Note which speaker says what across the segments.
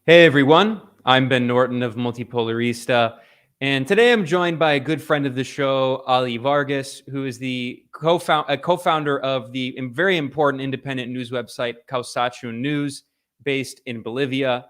Speaker 1: Hey everyone, I'm Ben Norton of Multipolarista, and today I'm joined by a good friend of the show, Ollie Vargas, who is the co-founder of the very important independent news website Causation News, based in Bolivia.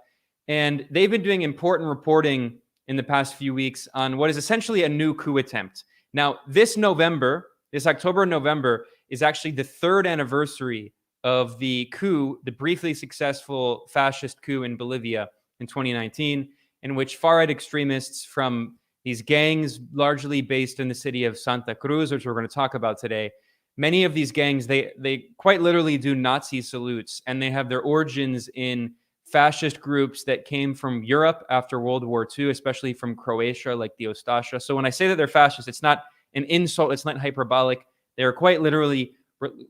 Speaker 1: And they've been doing important reporting in the past few weeks on what is essentially a new coup attempt. Now, this October and November, is actually the third anniversary of the coup, the briefly successful fascist coup in Bolivia in 2019, in which far-right extremists from these gangs, largely based in the city of Santa Cruz, which we're going to talk about today, many of these gangs, they quite literally do Nazi salutes, and they have their origins in fascist groups that came from Europe after World War II, especially from Croatia, like the Ostasha. So when I say that they're fascist, it's not an insult, it's not hyperbolic. They're quite literally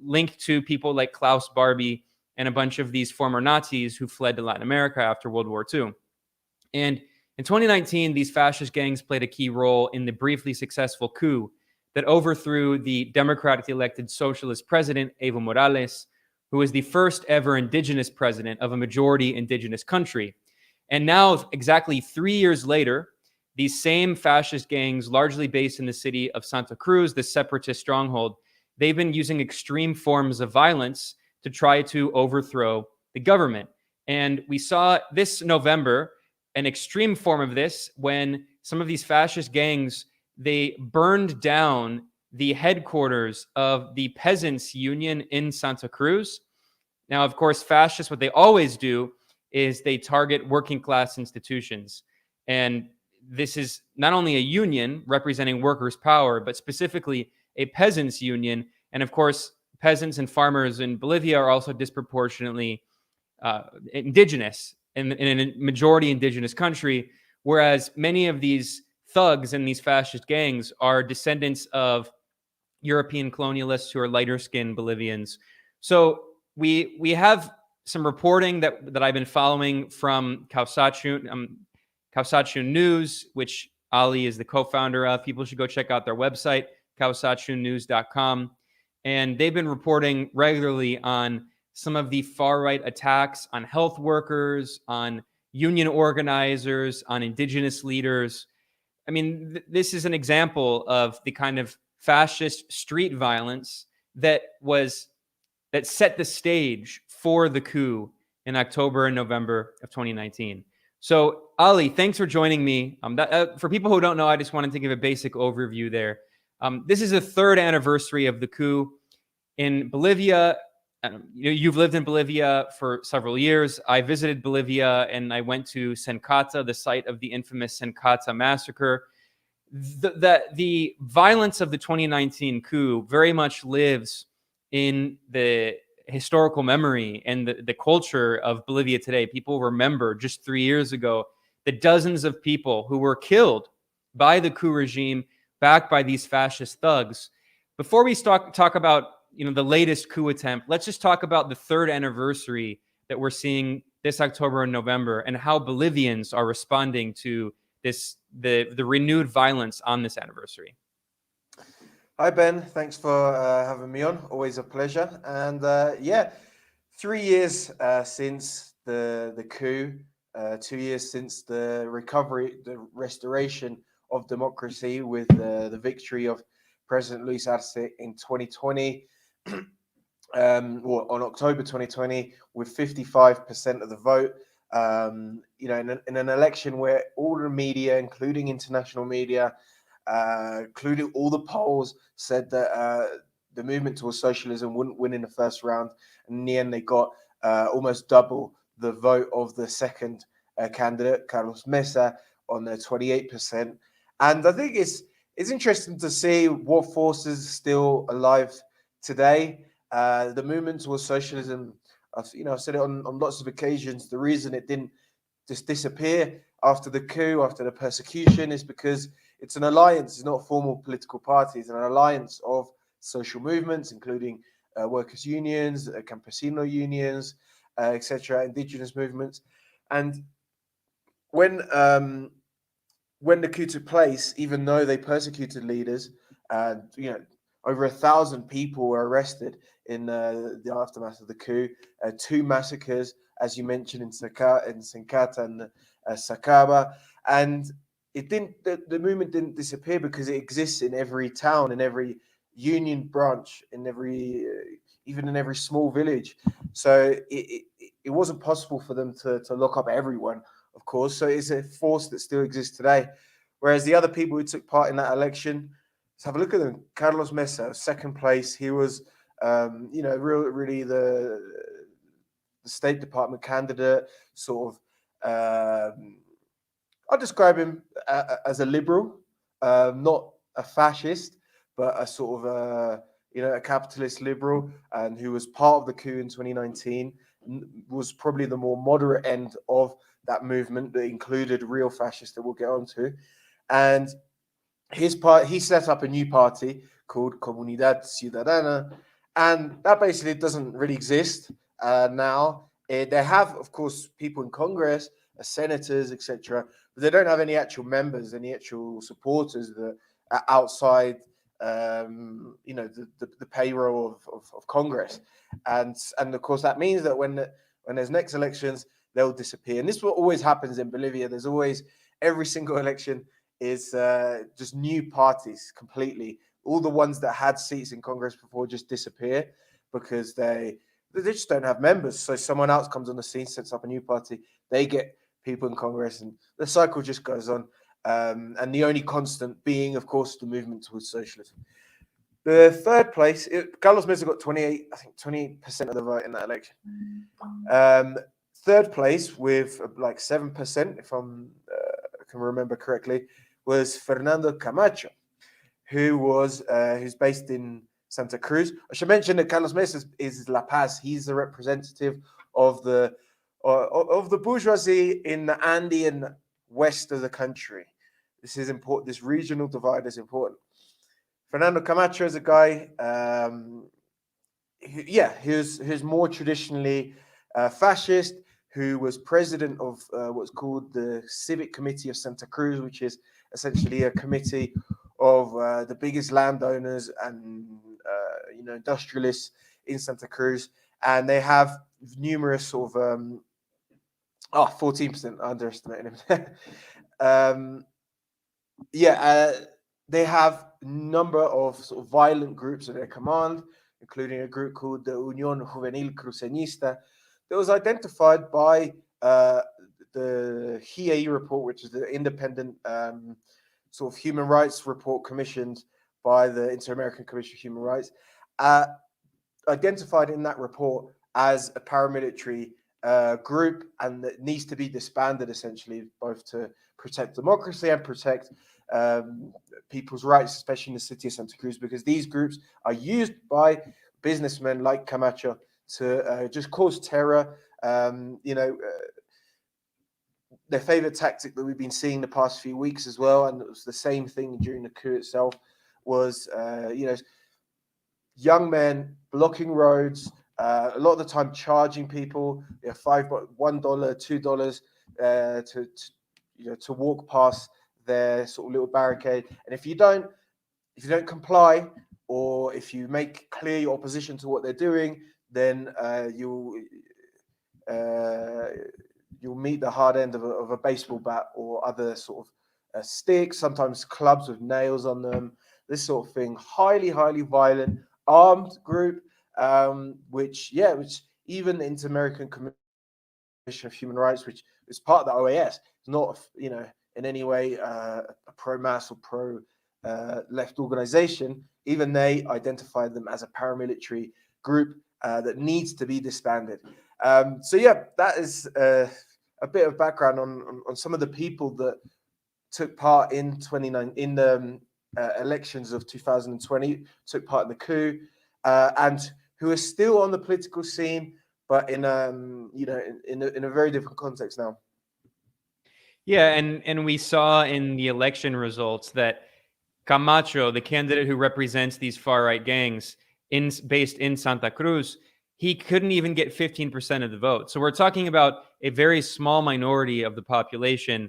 Speaker 1: linked to people like Klaus Barbie and a bunch of these former Nazis who fled to Latin America after World War II. And in 2019, these fascist gangs played a key role in the briefly successful coup that overthrew the democratically elected socialist president, Evo Morales, who was the first ever indigenous president of a majority indigenous country. And now, exactly 3 years later, these same fascist gangs, largely based in the city of Santa Cruz, the separatist stronghold, they've been using extreme forms of violence to try to overthrow the government. And we saw this November an extreme form of this when some of these fascist gangs, they burned down the headquarters of the peasants union in Santa Cruz. Now, of course, fascists, what they always do is they target working class institutions. And this is not only a union representing workers' power, but specifically a peasants' union. And of course, peasants and farmers in Bolivia are also disproportionately indigenous in a majority indigenous country, whereas many of these thugs and these fascist gangs are descendants of European colonialists who are lighter skinned Bolivians. So we have some reporting that I've been following from Causation News, which Ali is the co-founder of. People should go check out their website, causationnews.com. And they've been reporting regularly on some of the far-right attacks on health workers, on union organizers, on indigenous leaders. I mean, this is an example of the kind of fascist street violence that set the stage for the coup in October and November of 2019. So, Ali, thanks for joining me. For people who don't know, I just wanted to give a basic overview there. This is the third anniversary of the coup in Bolivia. You've lived in Bolivia for several years. I visited Bolivia and I went to Sencata, the site of the infamous Sencata massacre. The violence of the 2019 coup very much lives in the historical memory and the culture of Bolivia today. People remember just 3 years ago the dozens of people who were killed by the coup regime, backed by these fascist thugs. Before we talk about the latest coup attempt, let's just talk about the third anniversary that we're seeing this October and November, and how Bolivians are responding to the renewed violence on this anniversary.
Speaker 2: Hi Ben, thanks for having me on. Always a pleasure. And 3 years since the coup, 2 years since the restoration of democracy with the victory of President Luis Arce in 2020. On October 2020, with 55% of the vote. In an election where all the media, including international media, including all the polls, said that the movement towards socialism wouldn't win in the first round. And in the end, they got almost double the vote of the second candidate, Carlos Mesa, on 28%. And I think it's interesting to see what forces are still alive today. The movement towards socialism, I've said it on lots of occasions. The reason it didn't just disappear after the coup, after the persecution, is because it's an alliance. It's not a formal political party. It's an alliance of social movements, including workers' unions, campesino unions, etc., indigenous movements. And when the coup took place, even though they persecuted leaders, and over 1,000 people were arrested in the aftermath of the coup, 2 massacres, as you mentioned, in Sencata and Sacaba. And the movement didn't disappear because it exists in every town, in every union branch, in every even in every small village. So it wasn't possible for them to lock up everyone, of course. So it's a force that still exists today. Whereas the other people who took part in that election, let's have a look at them. Carlos Mesa, second place. He was, really the State Department candidate, sort of. I'll describe him as a liberal, not a fascist, but a sort of a capitalist liberal, and who was part of the coup in 2019, was probably the more moderate end of that movement that included real fascists that we'll get onto. And he set up a new party called Comunidad Ciudadana, and that basically doesn't really exist now. They have, of course, people in Congress, senators, etc., but they don't have any actual members, any actual supporters that are outside, the payroll of Congress, and of course that means that when there's next elections, they'll disappear. And this is what always happens in Bolivia. There's always, every single election is just new parties completely. All the ones that had seats in Congress before just disappear because they just don't have members. So someone else comes on the scene, sets up a new party, they get people in Congress, and the cycle just goes on. And the only constant being, of course, the movement towards socialism. The third place, Carlos Mesa got 28% of the vote in that election. Third place with like 7%, if I can remember correctly, was Fernando Camacho, who's based in Santa Cruz. I should mention that Carlos Mesa is La Paz. He's the representative of the bourgeoisie in the Andean west of the country. This is important. This regional divide is important. Fernando Camacho is a guy, who's more traditionally fascist, who was president of what's called the Civic Committee of Santa Cruz, which is essentially a committee of the biggest landowners and industrialists in Santa Cruz, and they have numerous sort of 14%. I underestimated him. They have a number of sort of violent groups at their command, including a group called the Unión Juvenil Cruceñista that was identified by the HIE report, which is the independent sort of human rights report commissioned by the Inter-American Commission of Human Rights, identified in that report as a paramilitary group, and that needs to be disbanded, essentially, both to protect democracy and protect people's rights, especially in the city of Santa Cruz, because these groups are used by businessmen like Camacho to just cause terror. Their favorite tactic that we've been seeing the past few weeks as well, and it was the same thing during the coup itself, was young men blocking roads, a lot of the time charging people $1, $2 to walk past their sort of little barricade. And if you don't comply, or if you make clear your opposition to what they're doing, then you'll meet the hard end of a baseball bat or other sort of sticks, sometimes clubs with nails on them, this sort of thing. Highly, highly violent, armed group, which even the Inter-American Commission of Human Rights, which is part of the OAS, is not, in any way a pro-mass or pro-left organization. Even they identified them as a paramilitary group that needs to be disbanded. That is a bit of background on some of the people that took part in the elections of 2020, took part in the coup, and who are still on the political scene, but in a very different context now.
Speaker 1: Yeah, and we saw in the election results that Camacho, the candidate who represents these far-right gangs based in Santa Cruz, he couldn't even get 15% of the vote. So we're talking about a very small minority of the population.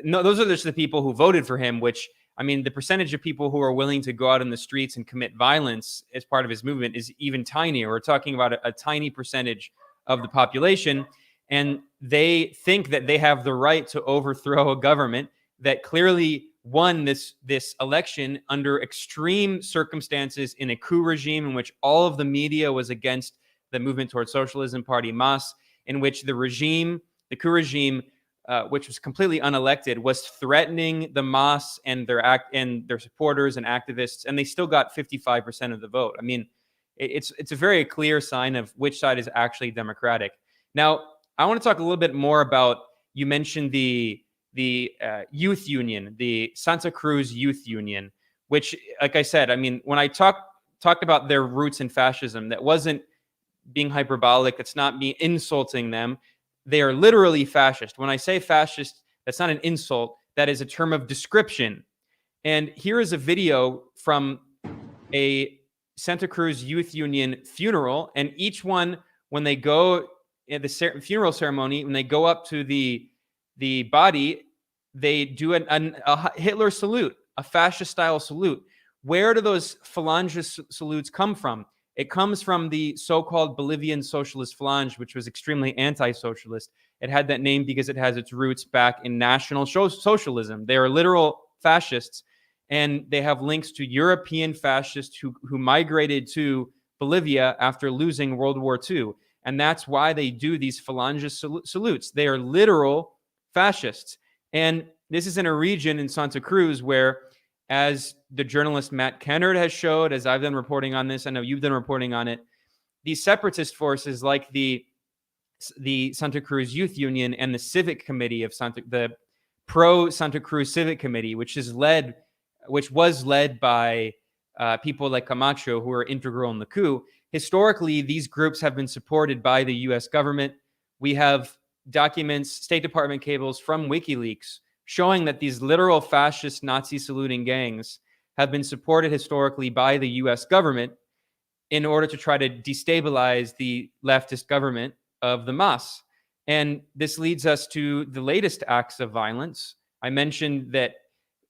Speaker 1: Those are just the people who voted for him, which, I mean, the percentage of people who are willing to go out in the streets and commit violence as part of his movement is even tinier. We're talking about a tiny percentage of the population. And they think that they have the right to overthrow a government that clearly won this election under extreme circumstances in a coup regime in which all of the media was against the movement towards socialism party MAS, in which the coup regime, which was completely unelected, was threatening the MAS and their supporters and activists, and they still got 55% of the vote. I mean, it's a very clear sign of which side is actually democratic. Now, I want to talk a little bit more about, you mentioned the youth union, the Santa Cruz Youth Union, which, like I said, I mean, when I talked about their roots in fascism, that wasn't being hyperbolic. It's not me insulting them. They are literally fascist. When I say fascist, that's not an insult. That is a term of description. And here is a video from a Santa Cruz Youth Union funeral. And each one, when they go at the funeral ceremony, when they go up to the body, they do a Hitler salute, a fascist-style salute. Where do those phalange salutes come from? It comes from the so-called Bolivian Socialist Phalange, which was extremely anti-socialist. It had that name because it has its roots back in National Socialism. They are literal fascists, and they have links to European fascists who migrated to Bolivia after losing World War II. And that's why they do these phalange salutes. They are literal fascists. And this is in a region in Santa Cruz where, as the journalist Matt Kennard has showed, as I've done reporting on this, I know you've done reporting on it, these separatist forces like the Santa Cruz Youth Union and the Civic Committee of the Pro Santa Cruz Civic Committee, which was led by people like Camacho, who are integral in the coup. Historically, these groups have been supported by the U.S. government. We have documents, State Department cables from WikiLeaks showing that these literal fascist Nazi saluting gangs have been supported historically by the U.S. government in order to try to destabilize the leftist government of the MAS. And this leads us to the latest acts of violence. I mentioned that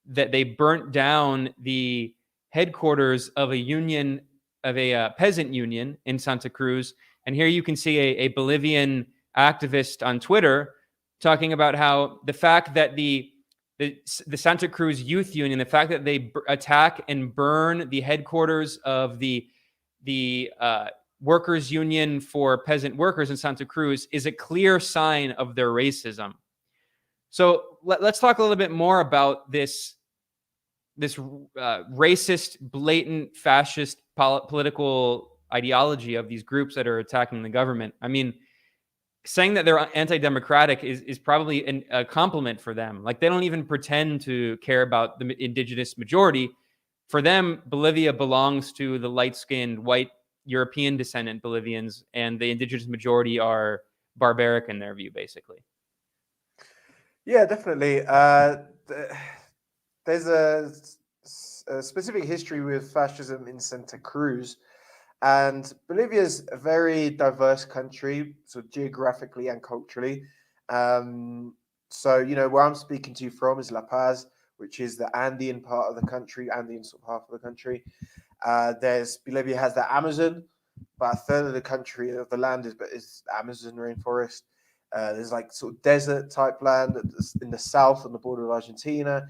Speaker 1: they burnt down the headquarters of a peasant union in Santa Cruz. And here you can see a Bolivian activist on Twitter talking about how the fact that the Santa Cruz Youth Union, the fact that they attack and burn the headquarters of the workers' union for peasant workers in Santa Cruz is a clear sign of their racism. So let's talk a little bit more about this racist, blatant, fascist political ideology of these groups that are attacking the government. I mean, saying that they're anti-democratic is probably a compliment for them. Like, they don't even pretend to care about the indigenous majority. For them, Bolivia belongs to the light-skinned, white, European descendant Bolivians, and the indigenous majority are barbaric in their view, basically.
Speaker 2: Yeah, definitely. There's a specific history with fascism in Santa Cruz, and Bolivia is a very diverse country, so geographically and culturally. So, where I'm speaking to you from is La Paz, which is the Andean part of the country, Andean sort of half of the country. Bolivia has the Amazon, about a third of the country of the land is Amazon rainforest. There's like sort of desert type land in the south on the border of Argentina.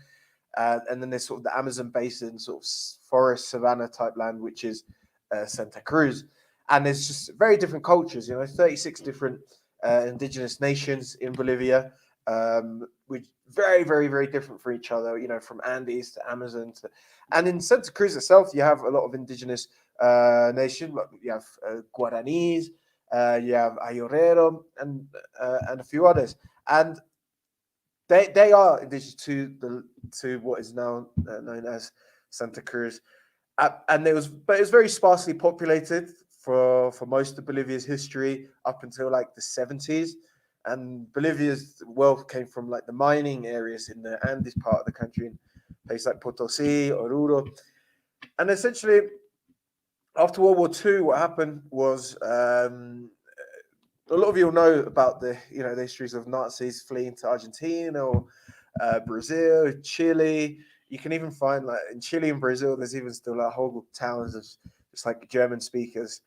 Speaker 2: And then there's sort of the Amazon basin, sort of forest savanna type land, which is Santa Cruz. And there's just very different cultures, 36 different indigenous nations in Bolivia, which very, very, very different for each other, from Andes to Amazon. And in Santa Cruz itself, you have a lot of indigenous nations. You have Guaranis, you have Ayorero, and a few others. And they are indigenous to what is now known as Santa Cruz. And it was very sparsely populated for most of Bolivia's history up until like the 70s. And Bolivia's wealth came from like the mining areas in the Andes part of the country, in places like Potosi, Oruro. And essentially, after World War II, what happened was a lot of you will know about the histories of Nazis fleeing to Argentina or Brazil, Chile. You can even find, like, in Chile and Brazil, there's even still like whole towns of just like German speakers.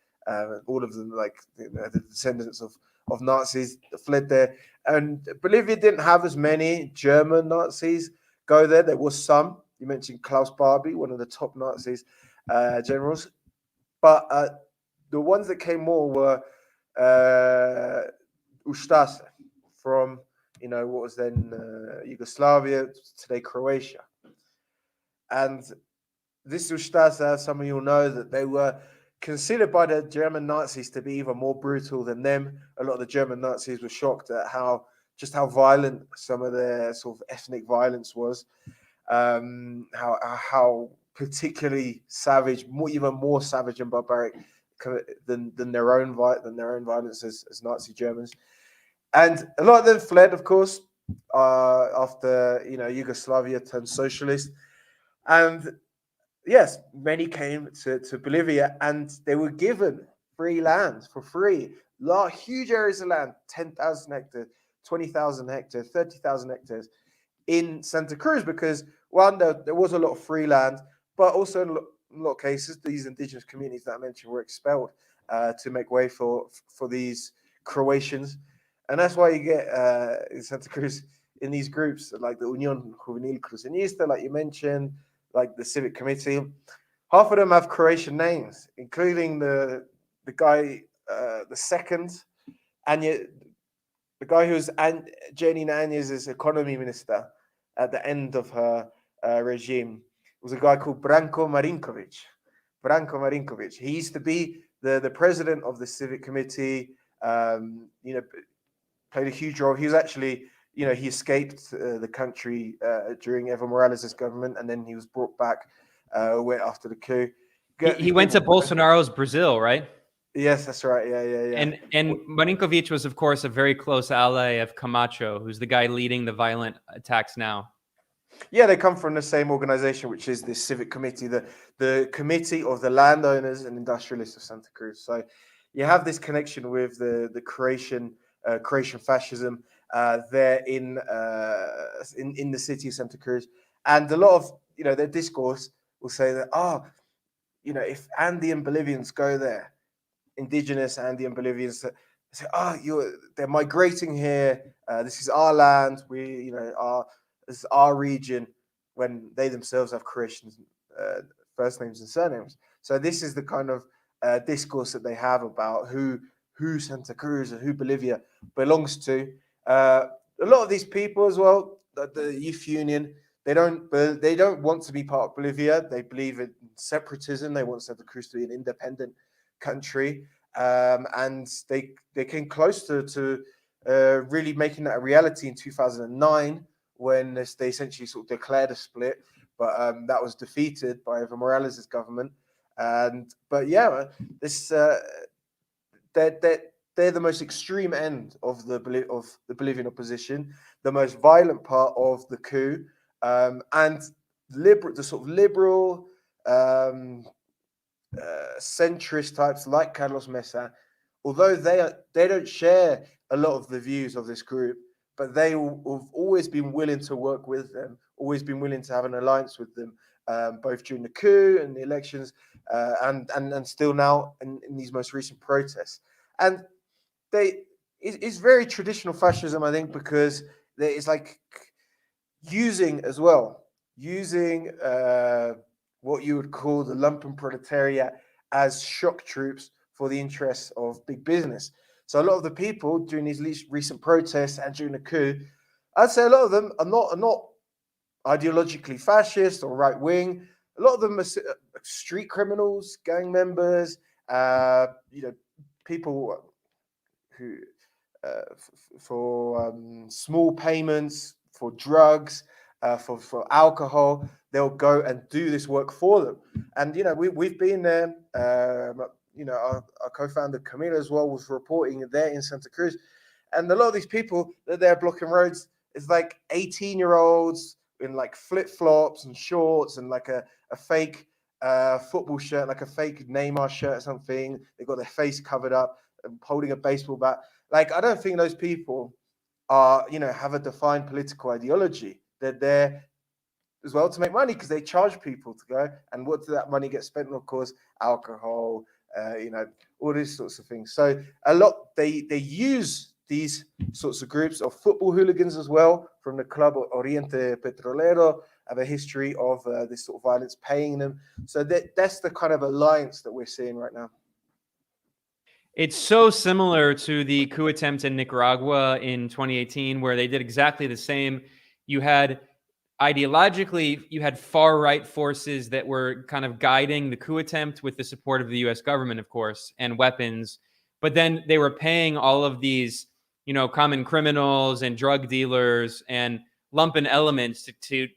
Speaker 2: All of them, like, the descendants of Nazis that fled there. And Bolivia didn't have as many German Nazis go there. There was some. You mentioned Klaus Barbie, one of the top Nazis generals. But the ones that came more were Ustase from, what was then Yugoslavia, today Croatia. And this Ustase, some of you will know that they were considered by the German Nazis to be even more brutal than them. A lot of the German Nazis were shocked at how violent some of their sort of ethnic violence was, how particularly savage, even more savage and barbaric than their own violence as Nazi Germans. And a lot of them fled, of course, after Yugoslavia turned socialist. And yes, many came to Bolivia, and they were given free land for free. Huge areas of land, 10,000 hectares, 20,000 hectares, 30,000 hectares in Santa Cruz, because one, there was a lot of free land, but also in a lot of cases, these indigenous communities that I mentioned were expelled to make way for these Croatians. And that's why you get in Santa Cruz, in these groups like the Unión Juvenil Cruceñista, like you mentioned, like the Civic Committee, half of them have Croatian names, including the guy, the second, Anya, the guy who was Janina Áñez's economy minister at the end of her regime, was a guy called Branko Marinković. Branko Marinković. He used to be the president of the Civic Committee. Played a huge role. He was actually, he escaped the country during Evo Morales' government, and then he was brought back went after the coup.
Speaker 1: He went to Bolsonaro's Brazil, right?
Speaker 2: Yes, that's right. Yeah.
Speaker 1: And Marinković was, of course, a very close ally of Camacho, who's the guy leading the violent attacks now.
Speaker 2: Yeah, they come from the same organization, which is the Civic Committee, the Committee of the Landowners and Industrialists of Santa Cruz. So you have this connection with the Croatian fascism there in the city of Santa Cruz. And a lot of, their discourse will say that, if Andean Bolivians go there, indigenous Andean Bolivians say, they're migrating here. This is our land. This is our region, when they themselves have Croatian first names and surnames. So this is the kind of discourse that they have about who Santa Cruz and who Bolivia belongs to. A lot of these people as well, the Youth Union, they don't want to be part of Bolivia. They believe in separatism. They want Santa Cruz to be an independent country, and they came close to really making that a reality in 2009, when they essentially sort of declared a split, but that was defeated by Evo Morales' government. But yeah, this they're the most extreme end of the Bolivian opposition, the most violent part of the coup, and the sort of liberal centrist types like Carlos Mesa, although they don't share a lot of the views of this group, but they have always been willing to work with them, always been willing to have an alliance with them, both during the coup and the elections, and still now in these most recent protests. And it's very traditional fascism, I think, because it's like using what you would call the lumpen proletariat as shock troops for the interests of big business. So a lot of the people during these recent protests and during the coup, I'd say a lot of them are not ideologically fascist or right wing. A lot of them are street criminals, gang members, people who for small payments, for drugs, for alcohol, they'll go and do this work for them. And we've been there. Our co-founder Camila as well was reporting there in Santa Cruz, and a lot of these people that they're blocking roads is like 18-year-olds in like flip-flops and shorts and like a fake football shirt, like a fake Neymar shirt or something. They've got their face covered up and holding a baseball bat. Like, I don't think those people are, have a defined political ideology. They're there as well to make money, because they charge people to go. And what does that money get spent on? Of course, alcohol, all these sorts of things. So a lot, they use these sorts of groups of football hooligans as well from the club Oriente Petrolero, have a history of this sort of violence, paying them. So that's the kind of alliance that we're seeing right now.
Speaker 1: It's so similar to the coup attempt in Nicaragua in 2018, where they did exactly the same. You had ideologically, you had far-right forces that were kind of guiding the coup attempt with the support of the U.S. government, of course, and weapons. But then they were paying all of these, common criminals and drug dealers and lumpen elements to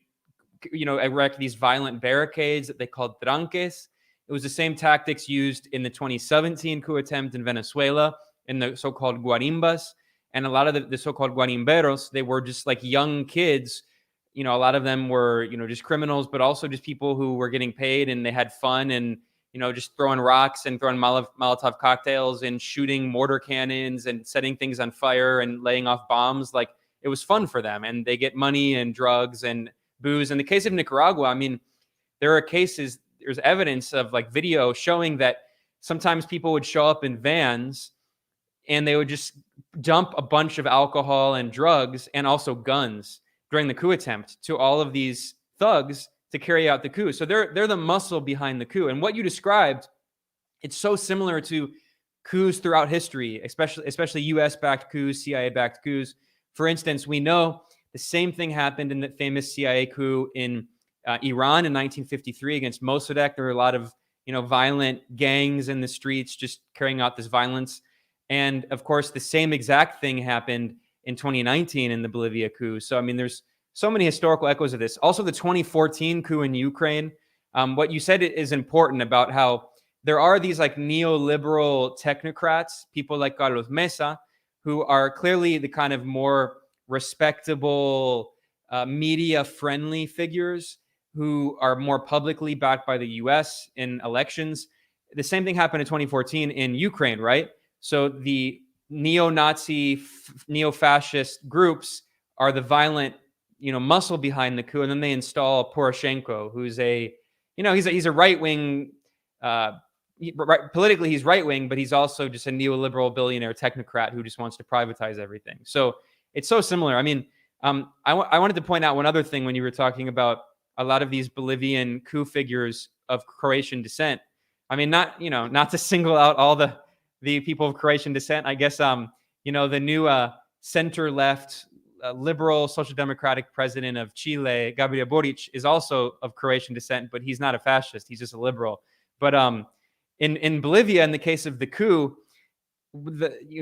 Speaker 1: erect these violent barricades that they called tranques. It was the same tactics used in the 2017 coup attempt in Venezuela in the so-called guarimbas. And a lot of the so-called guarimberos, they were just like young kids. A lot of them were, just criminals, but also just people who were getting paid and they had fun and, just throwing rocks and throwing Molotov cocktails and shooting mortar cannons and setting things on fire and laying off bombs. Like, it was fun for them. And they get money and drugs and booze. In the case of Nicaragua, I mean, there's evidence of like video showing that sometimes people would show up in vans and they would just dump a bunch of alcohol and drugs and also guns during the coup attempt to all of these thugs to carry out the coup. So they're the muscle behind the coup. And what you described, it's so similar to coups throughout history, especially US-backed coups, CIA-backed coups. For instance, we know the same thing happened in the famous CIA coup in Iran in 1953 against Mossadegh. There were a lot of violent gangs in the streets just carrying out this violence. And of course, the same exact thing happened in 2019 in the Bolivia coup. So, I mean, there's so many historical echoes of this. Also, the 2014 coup in Ukraine. What you said is important about how there are these like neoliberal technocrats, people like Carlos Mesa, who are clearly the kind of more respectable, media-friendly figures who are more publicly backed by the U.S. in elections. The same thing happened in 2014 in Ukraine, right? So the neo-Nazi, neo-fascist groups are the violent, muscle behind the coup, and then they install Poroshenko, who's he's a right-wing. Politically, he's right-wing, but he's also just a neoliberal billionaire technocrat who just wants to privatize everything. So it's so similar. I mean, I wanted to point out one other thing when you were talking about a lot of these Bolivian coup figures of Croatian descent. I mean, not to single out all the people of Croatian descent. I guess the new center-left liberal social democratic president of Chile, Gabriel Boric, is also of Croatian descent, but he's not a fascist. He's just a liberal. But in Bolivia, in the case of the coup,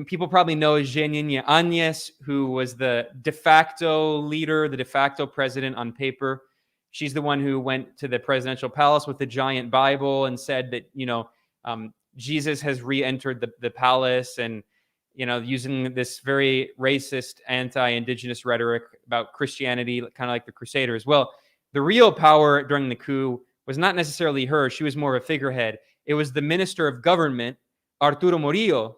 Speaker 1: people probably know Janine Áñez, who was the de facto leader, the de facto president on paper. She's the one who went to the presidential palace with the giant Bible and said that, Jesus has re-entered the palace, and, using this very racist, anti-indigenous rhetoric about Christianity, kind of like the Crusaders. Well, the real power during the coup was not necessarily her. She was more of a figurehead. It was the minister of government, Arturo Murillo.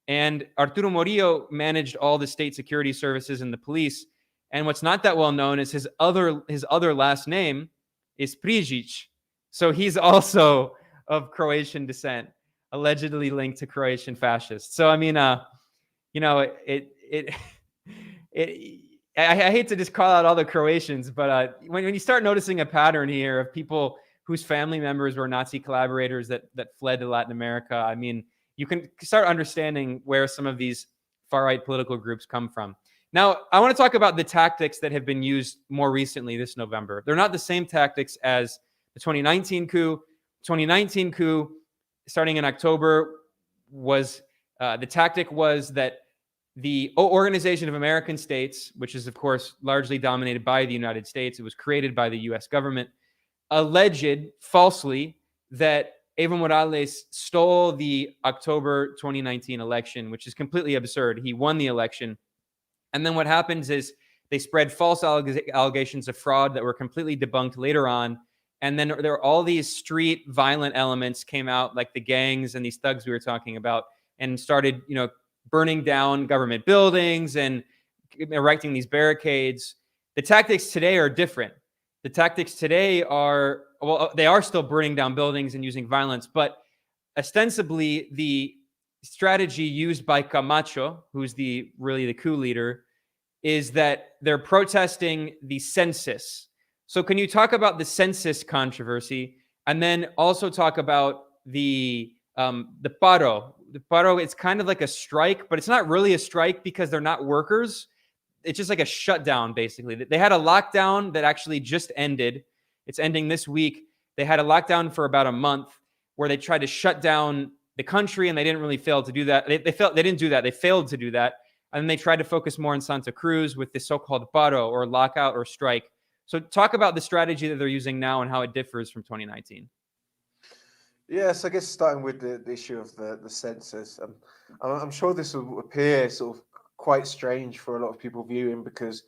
Speaker 1: And Arturo Murillo managed all the state security services and the police. And what's not that well known is his other last name is Prijic. So he's also of Croatian descent, allegedly linked to Croatian fascists. So, I mean, I hate to just call out all the Croatians, but when you start noticing a pattern here of people whose family members were Nazi collaborators that fled to Latin America, I mean, you can start understanding where some of these far-right political groups come from. Now, I want to talk about the tactics that have been used more recently this November. They're not the same tactics as the 2019 coup. 2019 coup, starting in October, was the tactic was that the Organization of American States, which is, of course, largely dominated by the United States, it was created by the U.S. government, alleged falsely that Evo Morales stole the October 2019 election, which is completely absurd. He won the election. And then what happens is they spread false allegations of fraud that were completely debunked later on. And then there are all these street violent elements came out, like the gangs and these thugs we were talking about, and started, burning down government buildings and erecting these barricades. The tactics today are different. The tactics today are, well, they are still burning down buildings and using violence, but ostensibly the strategy used by Camacho, who's really the coup leader, is that they're protesting the census. So can you talk about the census controversy, and then also talk about the paro? The paro, it's kind of like a strike, but it's not really a strike because they're not workers. It's just like a shutdown, basically. They had a lockdown that actually just ended. It's ending this week. They had a lockdown for about a month where they tried to shut down the country, and they didn't really fail to do that. They didn't do that. They failed to do that. And then they tried to focus more on Santa Cruz with the so-called paro, or lockout or strike. So talk about the strategy that they're using now and how it differs from 2019.
Speaker 2: Yes, I guess starting with the issue of the census, I'm sure this will appear sort of quite strange for a lot of people viewing, because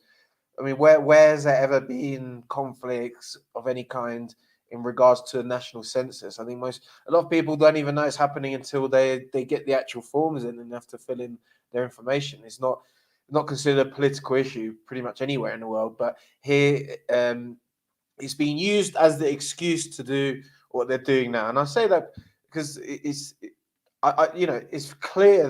Speaker 2: I mean, where's there ever been conflicts of any kind in regards to a national census? I think a lot of people don't even know it's happening until they get the actual forms in and have to fill in their information. It's not considered a political issue pretty much anywhere in the world, but here it's being used as the excuse to do what they're doing now. And I say that because it's clear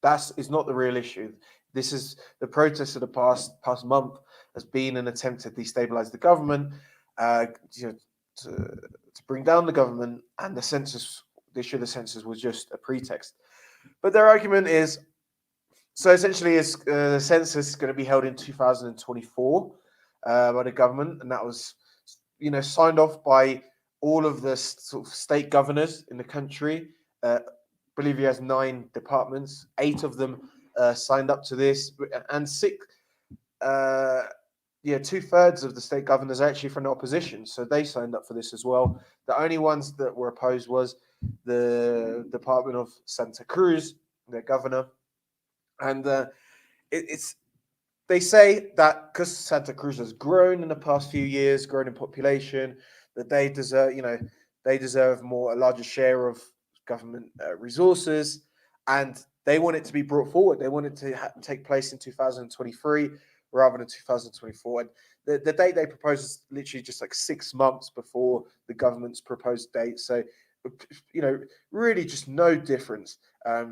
Speaker 2: that is not the real issue. This is the protest of the past month has been an attempt to destabilize the government, to bring down the government, and the issue of the census was just a pretext. But their argument is, so essentially, the census is going to be held in 2024 by the government, and that was, signed off by all of the sort of state governors in the country. Bolivia has 9 departments, 8 of them signed up to this, and 2/3 of the state governors are actually from the opposition, so they signed up for this as well. The only ones that were opposed was the Department of Santa Cruz, their governor, and they say that because Santa Cruz has grown in the past few years, grown in population, that they deserve a larger share of government resources, and they want it to be brought forward. They want it to take place in 2023 rather than 2024. And the date they propose is literally just like 6 months before the government's proposed date. So, really just no difference. As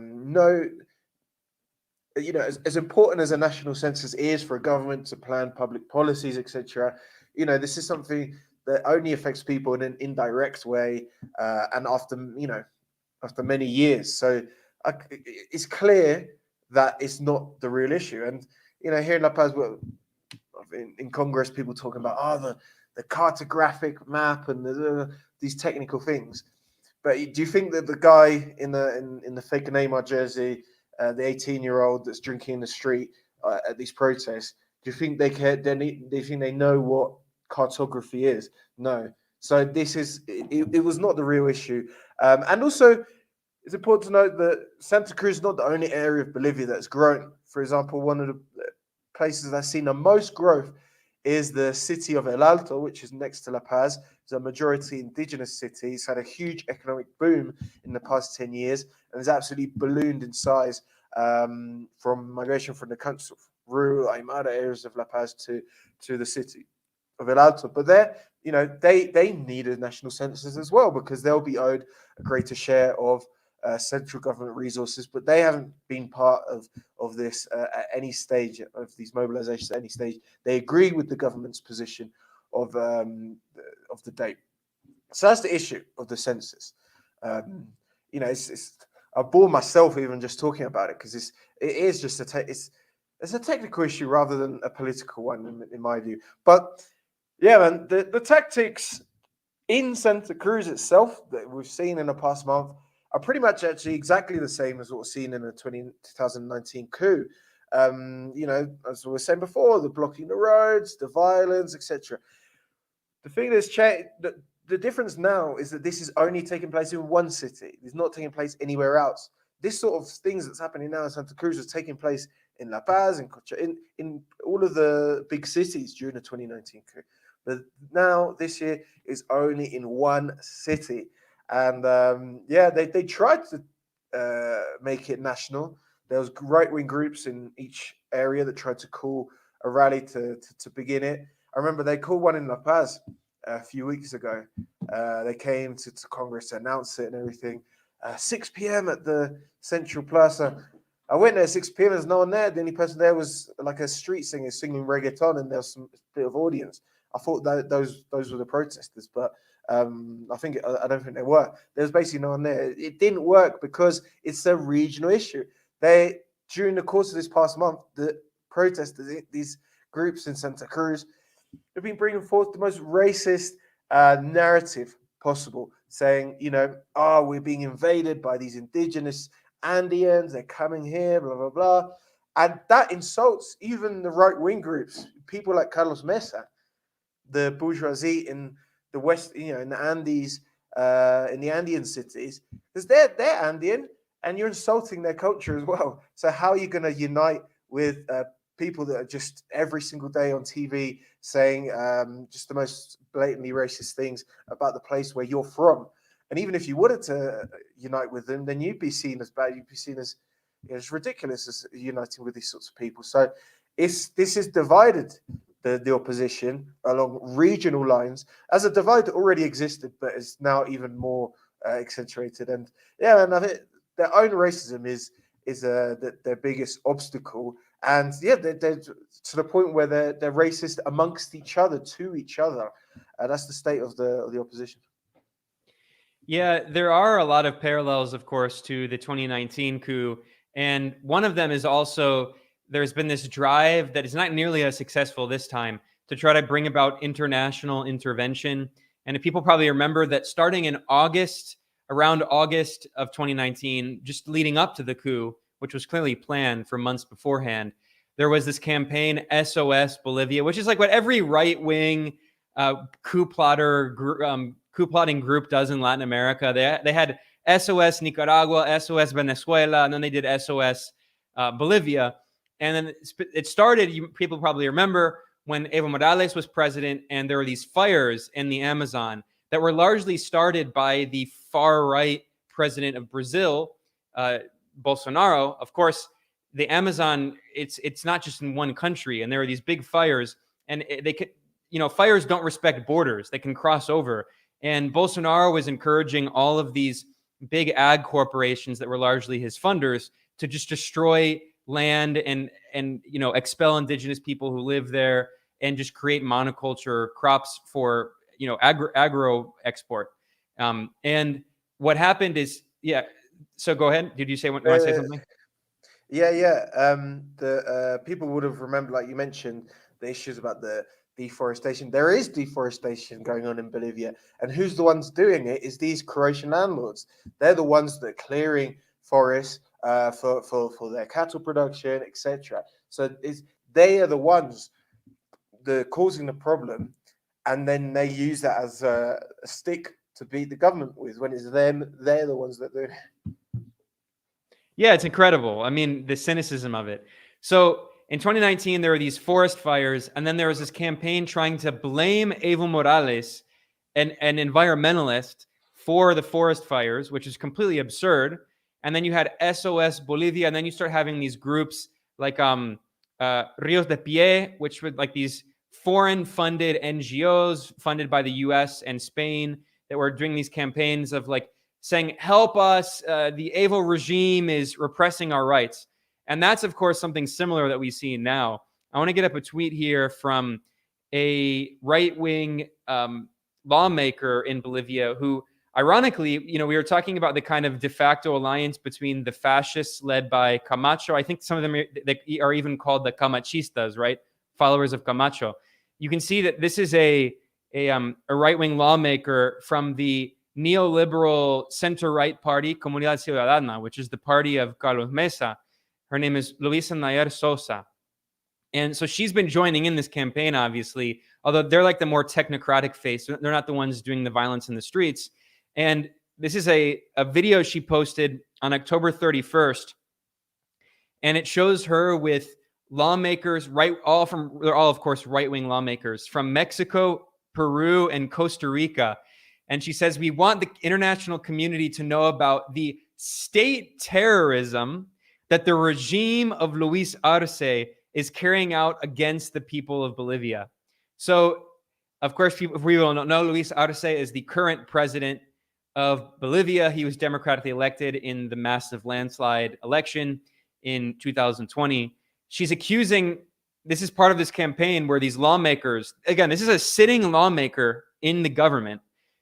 Speaker 2: important as a national census is for a government to plan public policies, etc., this is something that only affects people in an indirect way, and after many years. So it's clear that it's not the real issue. And here in La Paz, in Congress, people talking about the cartographic map and these technical things. But do you think that the guy in the fake Neymar jersey, the 18-year-old that's drinking in the street at these protests, do you think they care? Do you think they know what cartography is? No. So it was not the real issue. And also, it's important to note that Santa Cruz is not the only area of Bolivia that's grown. For example, one of the places that's seen the most growth is the city of El Alto, which is next to La Paz. It's a majority indigenous city. It's had a huge economic boom in the past 10 years, and it's absolutely ballooned in size, from migration from the country, rural Aymara areas of La Paz to the city of El Alto. But they need a national census as well, because they'll be owed a greater share of central government resources, but they haven't been part of this at any stage of these mobilizations. At any stage, they agree with the government's position of the date. So that's the issue of the census. It's I bore myself even just talking about it, because it is just it's a technical issue rather than a political one in my view. But yeah, man, the tactics in Santa Cruz itself that we've seen in the past month are pretty much actually exactly the same as what was seen in the 2019 coup. As we were saying before, the blocking the roads, the violence, etc. The thing that's changed, the difference now is that this is only taking place in one city. It's not taking place anywhere else. This sort of things that's happening now in Santa Cruz is taking place in La Paz, in all of the big cities during the 2019 coup. But now, this year, is only in one city. And they tried to make it national. There was right-wing groups in each area that tried to call a rally to begin it. I remember they called one in La Paz a few weeks ago. They came to Congress to announce it and everything. 6 p.m. at the Central Plaza. I went there at 6 p.m. There's no one there. The only person there was like a street singer singing reggaeton, and there's some bit of audience. I thought that those were the protesters, but I don't think they were. There was basically no one there. It didn't work because it's a regional issue. During the course of this past month, the protesters, these groups in Santa Cruz, have been bringing forth the most racist narrative possible, saying, we're being invaded by these indigenous Andeans, they're coming here, blah, blah, blah. And that insults even the right-wing groups, people like Carlos Mesa, the bourgeoisie in the West, in the Andes, in the Andean cities, because they're Andean, and you're insulting their culture as well. So how are you going to unite with people that are just every single day on TV saying just the most blatantly racist things about the place where you're from? And even if you wanted to unite with them, then you'd be seen as bad. You'd be seen as it's ridiculous as uniting with these sorts of people. So this has divided the opposition along regional lines as a divide that already existed, but is now even more accentuated. And and I think their own racism is their biggest obstacle. And they're to the point where they're racist amongst each other, to each other. That's the state of the opposition.
Speaker 1: Yeah, there are a lot of parallels, of course, to the 2019 coup. And one of them is also there's been this drive that is not nearly as successful this time to try to bring about international intervention. And people probably remember that starting in around August of 2019, just leading up to the coup, which was clearly planned for months beforehand, there was this campaign, SOS Bolivia, which is like what every right-wing coup plotting group does in Latin America. They had SOS Nicaragua, SOS Venezuela, and then they did SOS Bolivia. And then it started, people probably remember, when Evo Morales was president, and there were these fires in the Amazon that were largely started by the far-right president of Brazil, Bolsonaro. Of course, the Amazon, it's not just in one country, and there are these big fires, and they could, fires don't respect borders. They can cross over. And Bolsonaro was encouraging all of these big ag corporations that were largely his funders to just destroy land and expel indigenous people who live there and just create monoculture crops for agro export. And what happened is, so go ahead. Did you want to say something?
Speaker 2: The people would have remembered, like you mentioned, the issues about the deforestation. There is deforestation going on in Bolivia, and who's the ones doing it is these Croatian landlords. They're the ones that are clearing forests for their cattle production, etc. So they are the ones that are causing the problem, and then they use that as a stick to beat the government with. When it's them, they're the ones that do it.
Speaker 1: Yeah, it's incredible. I mean, the cynicism of it. So in 2019, there were these forest fires, and then there was this campaign trying to blame Evo Morales, an environmentalist, for the forest fires, which is completely absurd. And then you had SOS Bolivia, and then you start having these groups like Ríos de Pie, which were like these foreign-funded NGOs funded by the US and Spain that were doing these campaigns of like saying, help us, the Evo regime is repressing our rights. And that's, of course, something similar that we see now. I want to get up a tweet here from a right-wing lawmaker in Bolivia who, ironically, we were talking about the kind of de facto alliance between the fascists led by Camacho. I think some of them are even called the Camachistas, right? Followers of Camacho. You can see that this is a right-wing lawmaker from the neoliberal center-right party, Comunidad Ciudadana, which is the party of Carlos Mesa. Her name is Luisa Nayer Sosa. And so she's been joining in this campaign, obviously, although they're like the more technocratic face. They're not the ones doing the violence in the streets. And this is a video she posted on October 31st. And it shows her with lawmakers, they're all, of course, right-wing lawmakers from Mexico, Peru, and Costa Rica. And she says, we want the international community to know about the state terrorism that the regime of Luis Arce is carrying out against the people of Bolivia. So, of course, if we will know, Luis Arce is the current president of Bolivia. He was democratically elected in the massive landslide election in 2020. She's accusing, this is part of this campaign where these lawmakers, again, this is a sitting lawmaker in the government.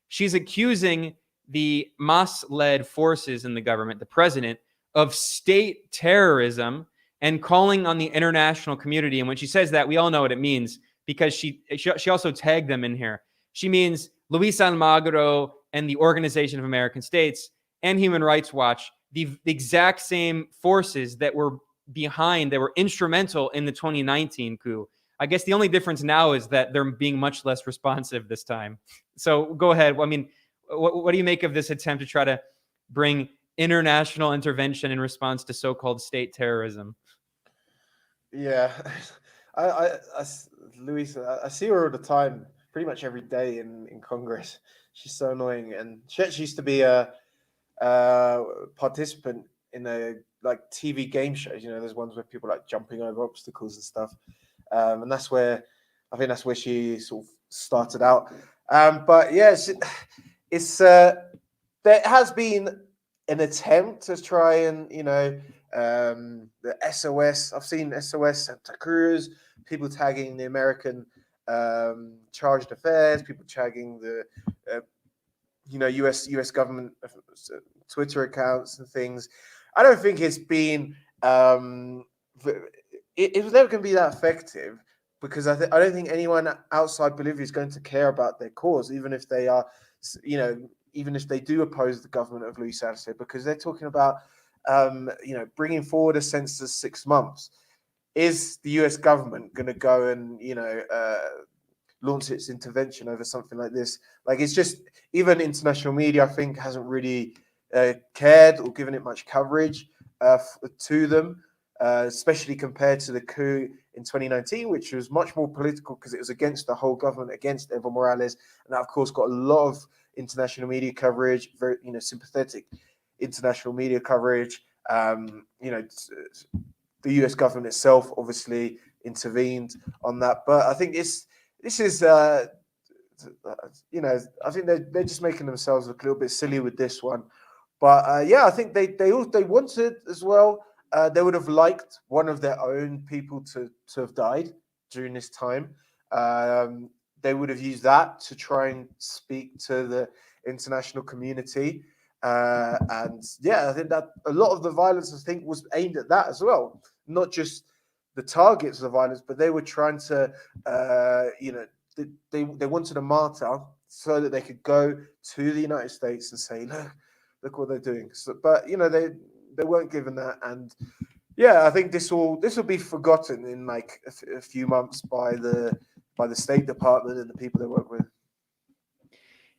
Speaker 1: She's accusing the MAS-led forces in the government, the president, of state terrorism and calling on the international community. And when she says that, we all know what it means, because she also tagged them in here. She means Luis Almagro and the Organization of American States and Human Rights Watch, the exact same forces that were behind, that were instrumental in the 2019 coup. I guess the only difference now is that they're being much less responsive this time. So go ahead. I mean, what do you make of this attempt to try to bring international intervention in response to so-called state terrorism?
Speaker 2: Yeah, Luis, I see her all the time, pretty much every day in Congress. She's so annoying, and she used to be a participant in a like TV game shows. You know, there's ones where people like jumping over obstacles and stuff, and that's where I think that's where she sort of started out. But yeah, there has been an attempt to try and the SOS. I've seen SOS Santa Cruz, people tagging the American charged affairs, people tagging the US government Twitter accounts and things. I don't think it's been it was never going to be that effective, because I don't think anyone outside Bolivia is going to care about their cause, even if they are, even if they do oppose the government of Luis Arce, because they're talking about bringing forward a census 6 months. Is the US government going to go and launch its intervention over something like this? Like, it's just, even international media, I think, hasn't really cared or given it much coverage to them, especially compared to the coup in 2019, which was much more political because it was against the whole government, against Evo Morales, and that, of course, got a lot of international media coverage, very sympathetic international media coverage. The US government itself obviously intervened on that, but I think this is I think they're just making themselves look a little bit silly with this one. But I think they wanted as well. They would have liked one of their own people to have died during this time. They would have used that to try and speak to the international community. And I think that a lot of the violence, I think, was aimed at that as well. Not just the targets of the violence, but they were trying to, they wanted a martyr so that they could go to the United States and say, look what they're doing. So, but they weren't given that, and I think this will be forgotten in like a few months by the State Department and the people they work with.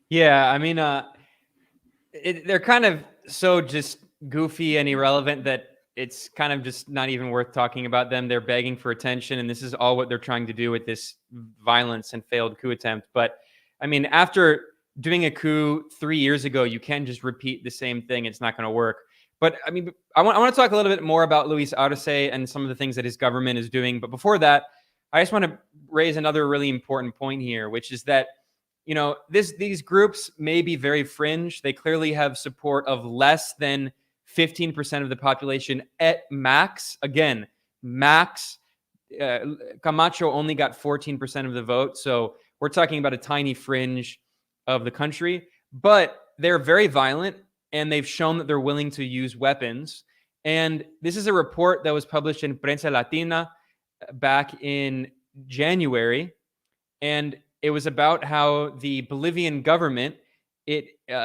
Speaker 1: Yeah, I mean, they're kind of so just goofy and irrelevant that it's kind of just not even worth talking about them. They're begging for attention, and this is all what they're trying to do with this violence and failed coup attempt. But I mean, after doing a coup 3 years ago, you can't just repeat the same thing. It's not going to work. But I mean, I want to talk a little bit more about Luis Arce and some of the things that his government is doing. But before that, I just want to raise another really important point here, which is that these groups may be very fringe. They clearly have support of less than 15% of the population at max. Again, max. Camacho only got 14% of the vote. So we're talking about a tiny fringe of the country. But they're very violent, and they've shown that they're willing to use weapons. And this is a report that was published in Prensa Latina back in January. And it was about how the Bolivian government,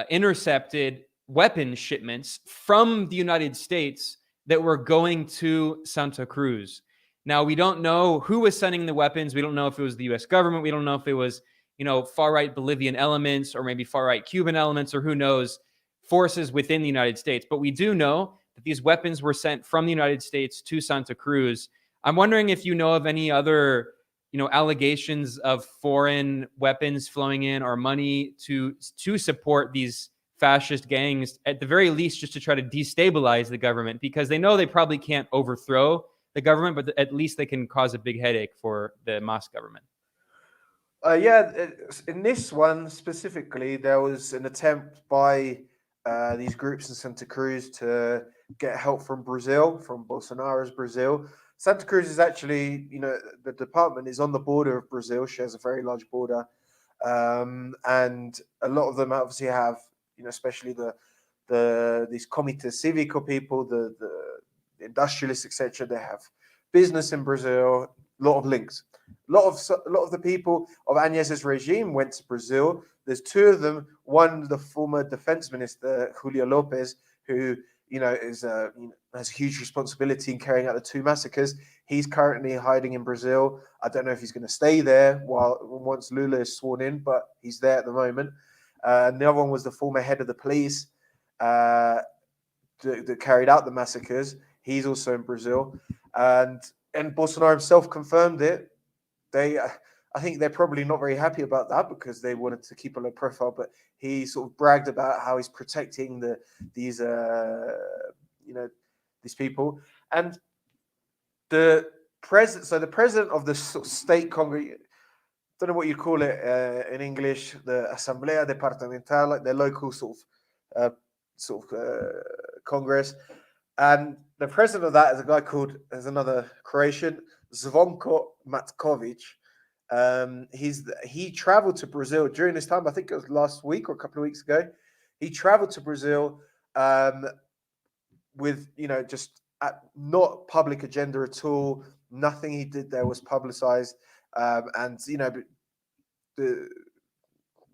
Speaker 1: intercepted weapons shipments from the United States that were going to Santa Cruz. Now, we don't know who was sending the weapons. We don't know if it was the U.S. government. We don't know if it was, far-right Bolivian elements or maybe far-right Cuban elements, or who knows, forces within the United States. But we do know that these weapons were sent from the United States to Santa Cruz. I'm wondering if you know of any other allegations of foreign weapons flowing in or money to support these fascist gangs, at the very least, just to try to destabilize the government, because they know they probably can't overthrow the government, but at least they can cause a big headache for the MAS government.
Speaker 2: In this one specifically, there was an attempt by these groups in Santa Cruz to get help from Brazil, from Bolsonaro's Brazil. Santa Cruz is actually, the department is on the border of Brazil, shares a very large border. And a lot of them obviously have, especially these Comites Cívico people, the industrialists, etc. They have business in Brazil, a lot of links. A lot of the people of Añez's regime went to Brazil. There's two of them. One, the former defense minister Julio Lopez, who has a huge responsibility in carrying out the two massacres. He's currently hiding in Brazil. I don't know if he's going to stay there once Lula is sworn in, but he's there at the moment. And the other one was the former head of the police that carried out the massacres. He's also in Brazil, and Bolsonaro himself confirmed it. I think they're probably not very happy about that because they wanted to keep a low profile, but he sort of bragged about how he's protecting these people. And the president of the state congress, don't know what you call it in English, the Asamblea Departamental, like their local sort of congress. And the president of that is a guy there's another Croatian, Zvonko Matkovic. He traveled to Brazil during this time. I think it was last week or a couple of weeks ago. He traveled to Brazil with just not public agenda at all. Nothing he did there was publicized, and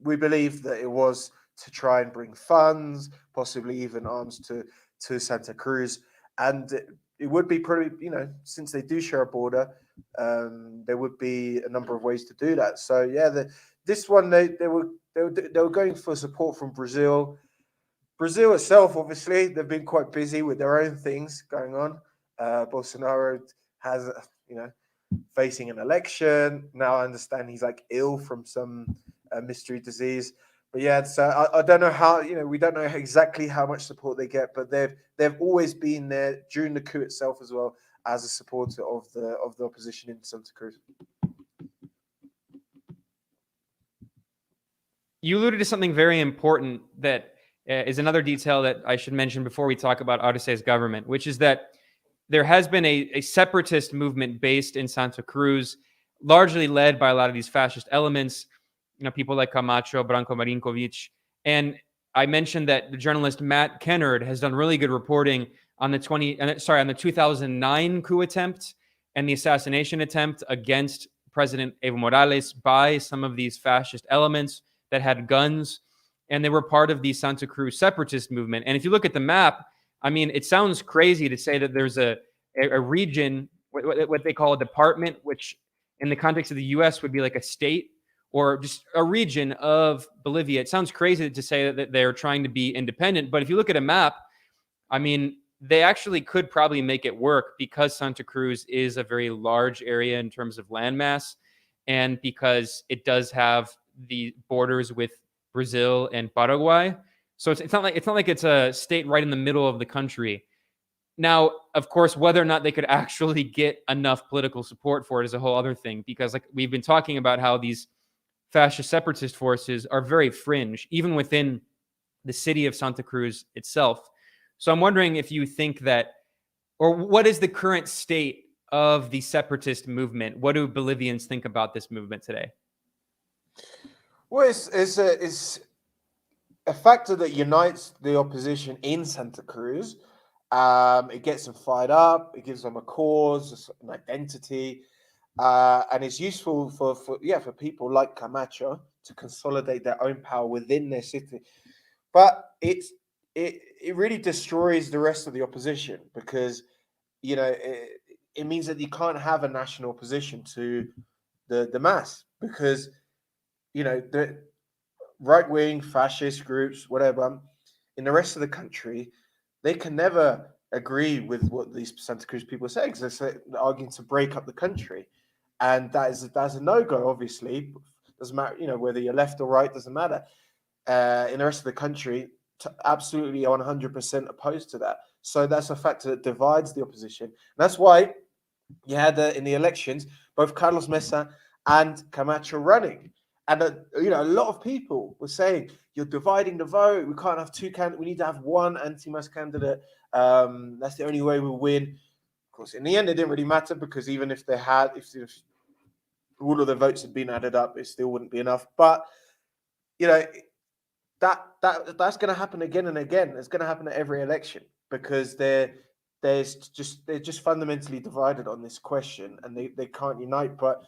Speaker 2: we believe that it was to try and bring funds, possibly even arms to Santa Cruz, and it would be pretty, since they do share a border, there would be a number of ways to do that. So this one they were going for support from Brazil. Brazil itself, obviously, they've been quite busy with their own things going on. Bolsonaro has, facing an election now. I understand he's ill from some mystery disease. But so I don't know how, we don't know exactly how much support they get, but they've always been there during the coup itself as well as a supporter of the opposition in Santa Cruz.
Speaker 1: You alluded to something very important that is another detail that I should mention before we talk about Arce's government, which is that there has been a separatist movement based in Santa Cruz, largely led by a lot of these fascist elements, people like Camacho, Branko Marinkovic. And I mentioned that the journalist Matt Kennard has done really good reporting on the 2009 coup attempt and the assassination attempt against President Evo Morales by some of these fascist elements that had guns, and they were part of the Santa Cruz separatist movement. And if you look at the map, I mean, it sounds crazy to say that there's a region, what they call a department, which in the context of the U.S. would be like a state or just a region of Bolivia. It sounds crazy to say that they're trying to be independent, but if you look at a map, I mean, they actually could probably make it work because Santa Cruz is a very large area in terms of landmass, and because it does have the borders with Brazil and Paraguay. So it's not like it's a state right in the middle of the country. Now, of course, whether or not they could actually get enough political support for it is a whole other thing, because like we've been talking about how these fascist separatist forces are very fringe, even within the city of Santa Cruz itself. So I'm wondering if you think that, or what is the current state of the separatist movement? What do Bolivians think about this movement today?
Speaker 2: Well, it's a factor that unites the opposition in Santa Cruz. It gets them fired up. It gives them a cause, an identity, and it's useful for people like Camacho to consolidate their own power within their city. But it really destroys the rest of the opposition because it means that you can't have a national opposition to the mass, because the right-wing fascist groups, whatever, in the rest of the country, they can never agree with what these Santa Cruz people say, because they're arguing to break up the country, and that's a no-go. Obviously, doesn't matter, whether you're left or right, doesn't matter. In the rest of the country, absolutely 100% opposed to that. So that's a factor that divides the opposition. And that's why you had in the elections both Carlos Mesa and Camacho running. And a lot of people were saying, "You're dividing the vote. We can't have two candidates. We need to have one anti-mass candidate. That's the only way we'll win." Of course, in the end, it didn't really matter, because even if they had, if all of the votes had been added up, it still wouldn't be enough. But that's going to happen again and again. It's going to happen at every election, because they're just fundamentally divided on this question, and they can't unite. But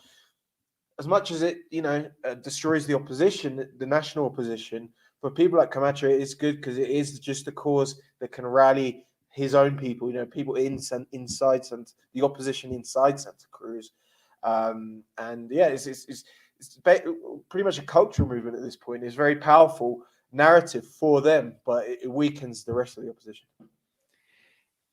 Speaker 2: as much as it destroys the opposition, the national opposition, for people like Camacho, it's good, because it is just a cause that can rally his own people. People inside the opposition inside Santa Cruz, and yeah, it's pretty much a cultural movement at this point. It's very powerful narrative for them, but it weakens the rest of the opposition.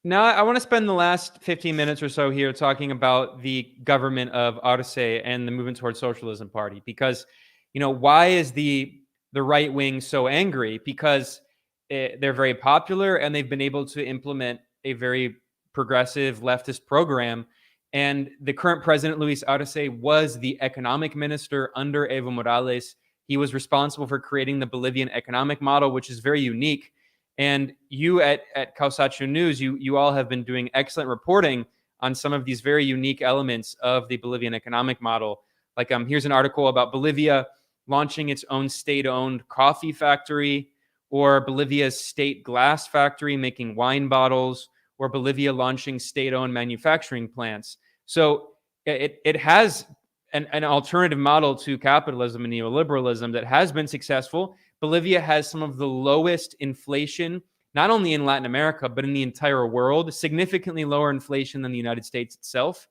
Speaker 1: Now, I want to spend the last 15 minutes or so here talking about the government of Arce and the movement towards socialism party, because, why is the right wing so angry? Because they're very popular, and they've been able to implement a very progressive leftist program. And the current president, Luis Arce, was the economic minister under Evo Morales. He was responsible for creating the Bolivian economic model, which is very unique. And you at Causatio News, you all have been doing excellent reporting on some of these very unique elements of the Bolivian economic model. Like, here's an article about Bolivia launching its own state-owned coffee factory, or Bolivia's state glass factory making wine bottles, or Bolivia launching state-owned manufacturing plants. So it has an alternative model to capitalism and neoliberalism that has been successful. Bolivia has some of the lowest inflation, not only in Latin America, but in the entire world, significantly lower inflation than the United States itself.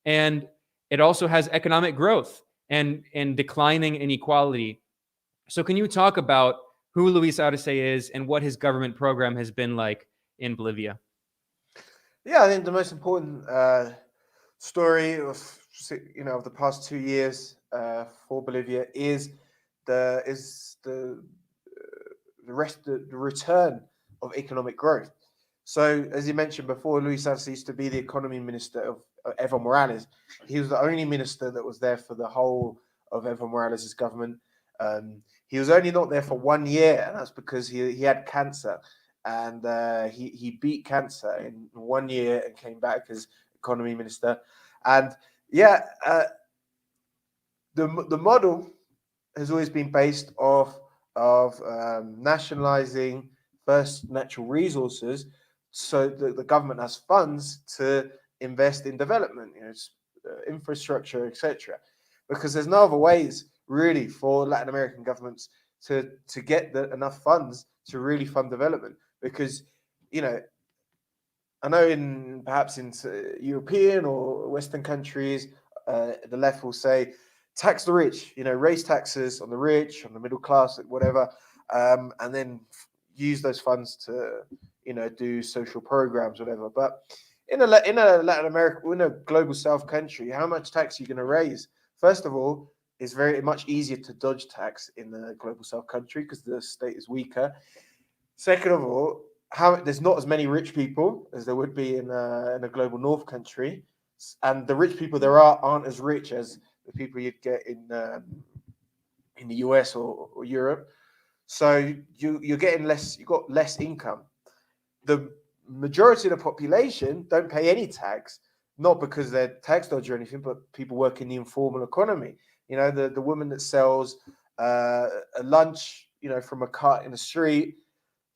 Speaker 1: And it also has economic growth and declining inequality. So can you talk about who Luis Arce is and what his government program has been like in Bolivia?
Speaker 2: Yeah, I think the most important story of the past 2 years for Bolivia is the return of economic growth. So, as you mentioned before, Luis Arce used to be the economy minister of Evo Morales. He was the only minister that was there for the whole of Evo Morales' government. He was only not there for 1 year, and that's because he had cancer. And he beat cancer in 1 year and came back as economy minister. And yeah, the model has always been based off of nationalizing first natural resources, so that the government has funds to invest in development, infrastructure, etc. Because there's no other ways really for Latin American governments to get enough funds to really fund development. Because I know perhaps in European or Western countries, the left will say, tax the rich, raise taxes on the rich, on the middle class, whatever, and then use those funds to, do social programs, whatever. But in a Latin America, in a global South country, how much tax are you going to raise? First of all, it's very much easier to dodge tax in the global South country because the state is weaker. Second of all, there's not as many rich people as there would be in a global North country, and the rich people there aren't as rich as the people you'd get in the US or Europe. So you're getting less. You've got less income. The majority of the population don't pay any tax, not because they're tax dodgers or anything, but people work in the informal economy. The woman that sells a lunch, from a cart in the street.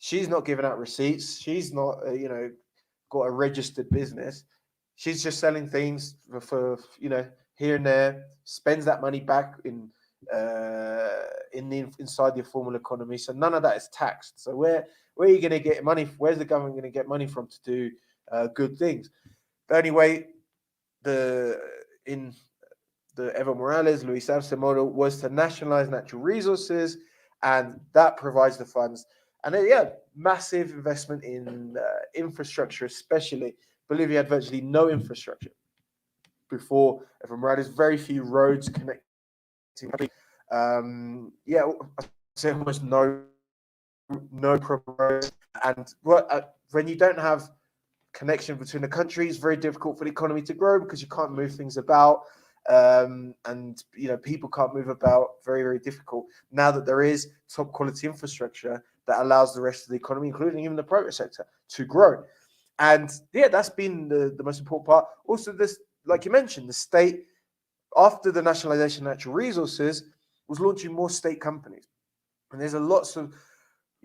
Speaker 2: She's not giving out receipts. She's not, got a registered business. She's just selling things for here and there. Spends that money back inside the informal economy. So none of that is taxed. So where are you going to get money? Where's the government going to get money from to do good things? But anyway, in the Evo Morales, Luis Arce model was to nationalize natural resources, and that provides the funds. And massive investment in infrastructure, especially. Bolivia had virtually no infrastructure before Evo Morales, very few roads connecting. I'd say almost no proper roads. And when you don't have connection between the countries, it's very difficult for the economy to grow because you can't move things about. and people can't move about. Very, very difficult now that there is top quality infrastructure that allows the rest of the economy, including even the private sector, to grow. And yeah, that's been the most important part. Also, this, like you mentioned, the state, after the nationalization of natural resources, was launching more state companies. And there's lots of,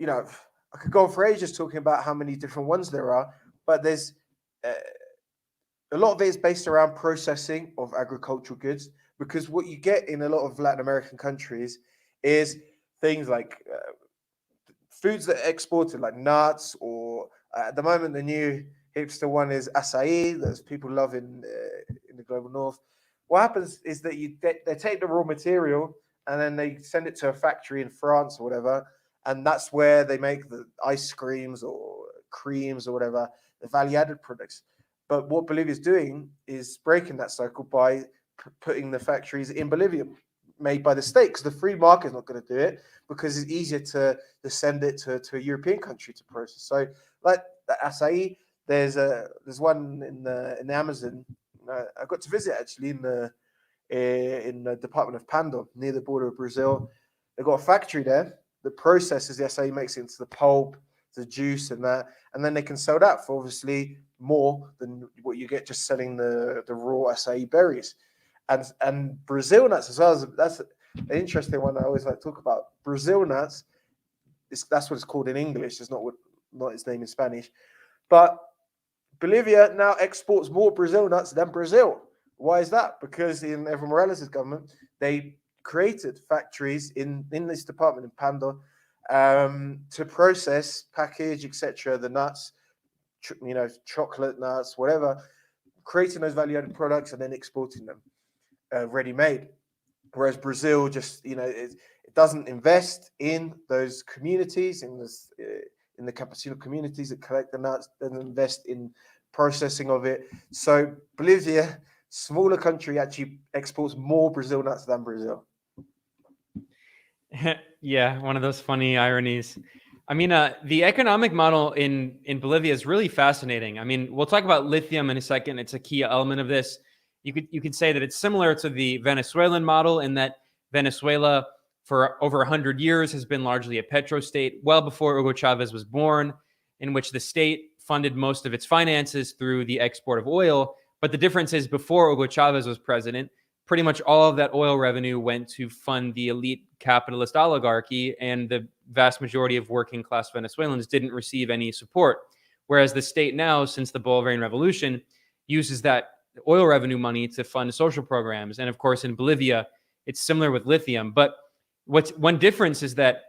Speaker 2: I could go on for ages talking about how many different ones there are, but there's a lot of it is based around processing of agricultural goods, because what you get in a lot of Latin American countries is things like foods that are exported, like nuts, or at the moment, the new hipster one is acai that people love in the global north. What happens is that they take the raw material and then they send it to a factory in France or whatever, and that's where they make the ice creams or creams or whatever, the value-added products. But what Bolivia is doing is breaking that cycle by putting the factories in Bolivia, made by the state, because the free market is not going to do it, because it's easier to send it to a European country to process. So, like the acai, there's one in the Amazon. I got to visit actually in the department of Pando, near the border of Brazil. They've got a factory there that processes the acai, makes it into the pulp, the juice, and that, and then they can sell that for obviously more than what you get just selling the raw acai berries. And Brazil nuts as well. That's an interesting one I always like to talk about. Brazil nuts, that's what it's called in English. It's not its name in Spanish. But Bolivia now exports more Brazil nuts than Brazil. Why is that? Because in Evo Morales' government, they created factories in this department in Pando to process, package, etc. the nuts, chocolate nuts, whatever, creating those value-added products and then exporting them ready-made. Whereas Brazil just, it doesn't invest in those communities, in the campesino communities that collect the nuts, doesn't invest in processing of it. So Bolivia, smaller country, actually exports more Brazil nuts than Brazil.
Speaker 1: Yeah, one of those funny ironies. I mean, the economic model in Bolivia is really fascinating. I mean, we'll talk about lithium in a second. It's a key element of this. You could say that it's similar to the Venezuelan model in that Venezuela, for over 100 years, has been largely a petrostate, well before Hugo Chavez was born, in which the state funded most of its finances through the export of oil. But the difference is, before Hugo Chavez was president, pretty much all of that oil revenue went to fund the elite capitalist oligarchy, and the vast majority of working class Venezuelans didn't receive any support. Whereas the state now, since the Bolivarian Revolution, uses that oil revenue money to fund social programs. And of course, in Bolivia, it's similar with lithium. But one difference is that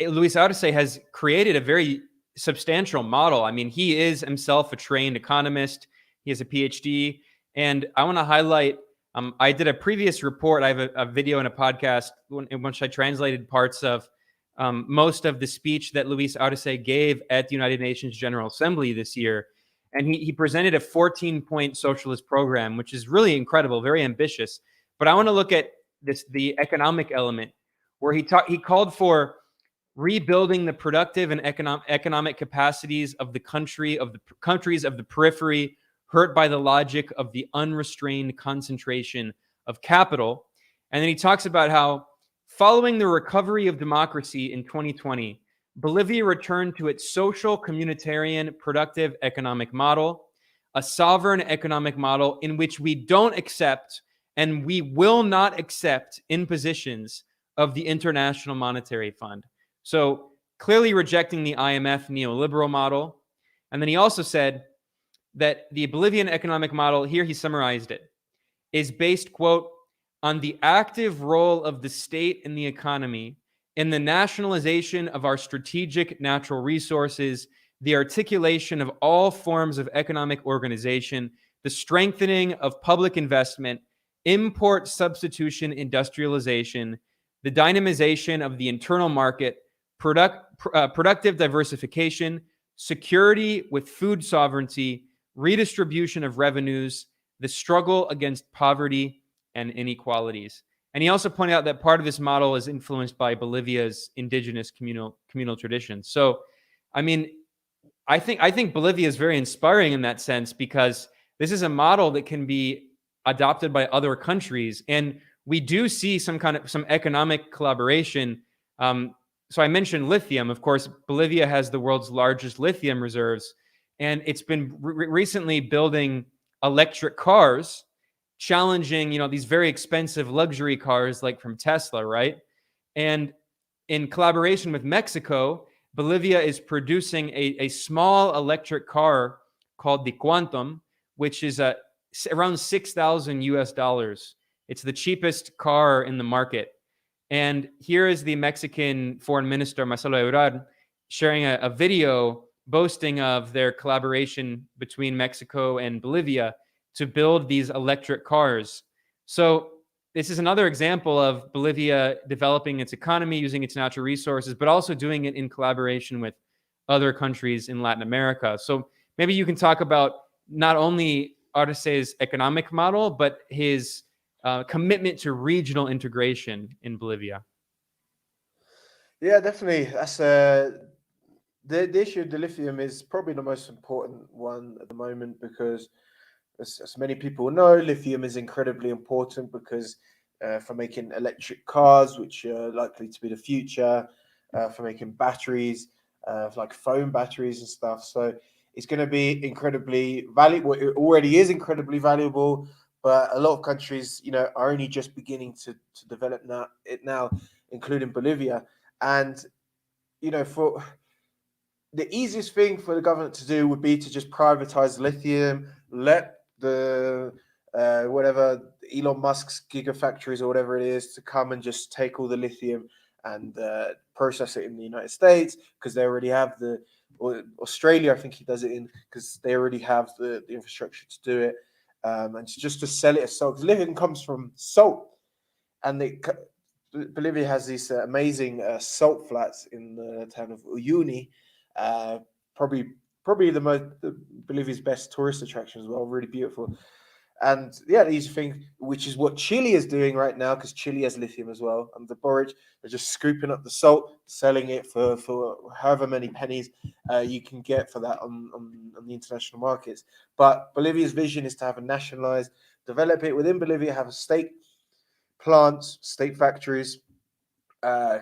Speaker 1: Luis Arce has created a very substantial model. I mean, he is himself a trained economist. He has a PhD. And I want to highlight, I did a previous report. I have a video and a podcast in which I translated parts of most of the speech that Luis Arce gave at the United Nations General Assembly this year. And he presented a 14-point socialist program, which is really incredible, very ambitious. But I want to look at the economic element, where he called for rebuilding the productive and economic capacities of the countries of the periphery, hurt by the logic of the unrestrained concentration of capital. And then he talks about how, following the recovery of democracy in 2020, Bolivia returned to its social, communitarian, productive economic model, a sovereign economic model in which we don't accept and we will not accept impositions of the International Monetary Fund. So clearly rejecting the IMF neoliberal model. And then he also said that the Bolivian economic model, here he summarized it, is based, quote, on the active role of the state in the economy, in the nationalization of our strategic natural resources, the articulation of all forms of economic organization, the strengthening of public investment, import substitution industrialization, the dynamization of the internal market, productive diversification, security with food sovereignty, redistribution of revenues, the struggle against poverty and inequalities. And he also pointed out that part of this model is influenced by Bolivia's indigenous communal traditions. So, I mean, I think Bolivia is very inspiring in that sense, because this is a model that can be adopted by other countries. And we do see some economic collaboration. So I mentioned lithium. Of course, Bolivia has the world's largest lithium reserves, and it's been recently building electric cars, challenging, these very expensive luxury cars like from Tesla, right? And in collaboration with Mexico, Bolivia is producing a small electric car called the Quantum, which is around $6,000. It's the cheapest car in the market. And here is the Mexican foreign minister, Marcelo Ebrard, sharing a video boasting of their collaboration between Mexico and Bolivia to build these electric cars. So this is another example of Bolivia developing its economy, using its natural resources, but also doing it in collaboration with other countries in Latin America. So maybe you can talk about not only Arce's economic model, but his commitment to regional integration in Bolivia.
Speaker 2: Yeah, definitely. That's the issue of the lithium is probably the most important one at the moment, because as many people know, lithium is incredibly important because for making electric cars, which are likely to be the future, for making batteries, like phone batteries and stuff. So it's going to be incredibly valuable. It already is incredibly valuable, but a lot of countries, are only just beginning to develop it now, including Bolivia. And, for the easiest thing for the government to do would be to just privatize lithium, let the whatever Elon Musk's gigafactories or whatever it is to come and just take all the lithium and process it in the United States, because they already have or Australia, I think he does it in, because they already have the infrastructure to do it, and just to sell it as salt. Because lithium comes from salt, and Bolivia has these amazing salt flats in the town of Uyuni, probably Bolivia's best tourist attraction as well. Really beautiful. And yeah, these things, which is what Chile is doing right now, because Chile has lithium as well. And the Boric are just scooping up the salt, selling it for however many pennies you can get for that on the international markets. But Bolivia's vision is to have a nationalized, develop it within Bolivia, have a state plants, state factories,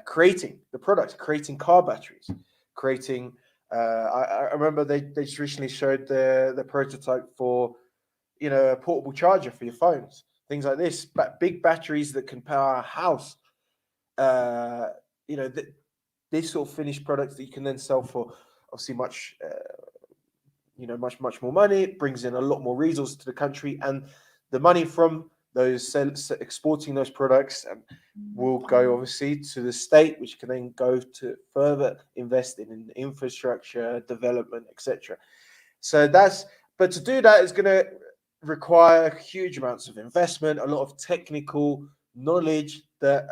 Speaker 2: creating the products, creating car batteries, creating. I remember they just recently showed the prototype for, a portable charger for your phones, things like this, but big batteries that can power a house. These sort of finished products that you can then sell for obviously much more money. It brings in a lot more resources to the country, and the money from those exporting those products will go obviously to the state, which can then go to further invest in infrastructure development, etc. So but to do that is going to require huge amounts of investment, a lot of technical knowledge that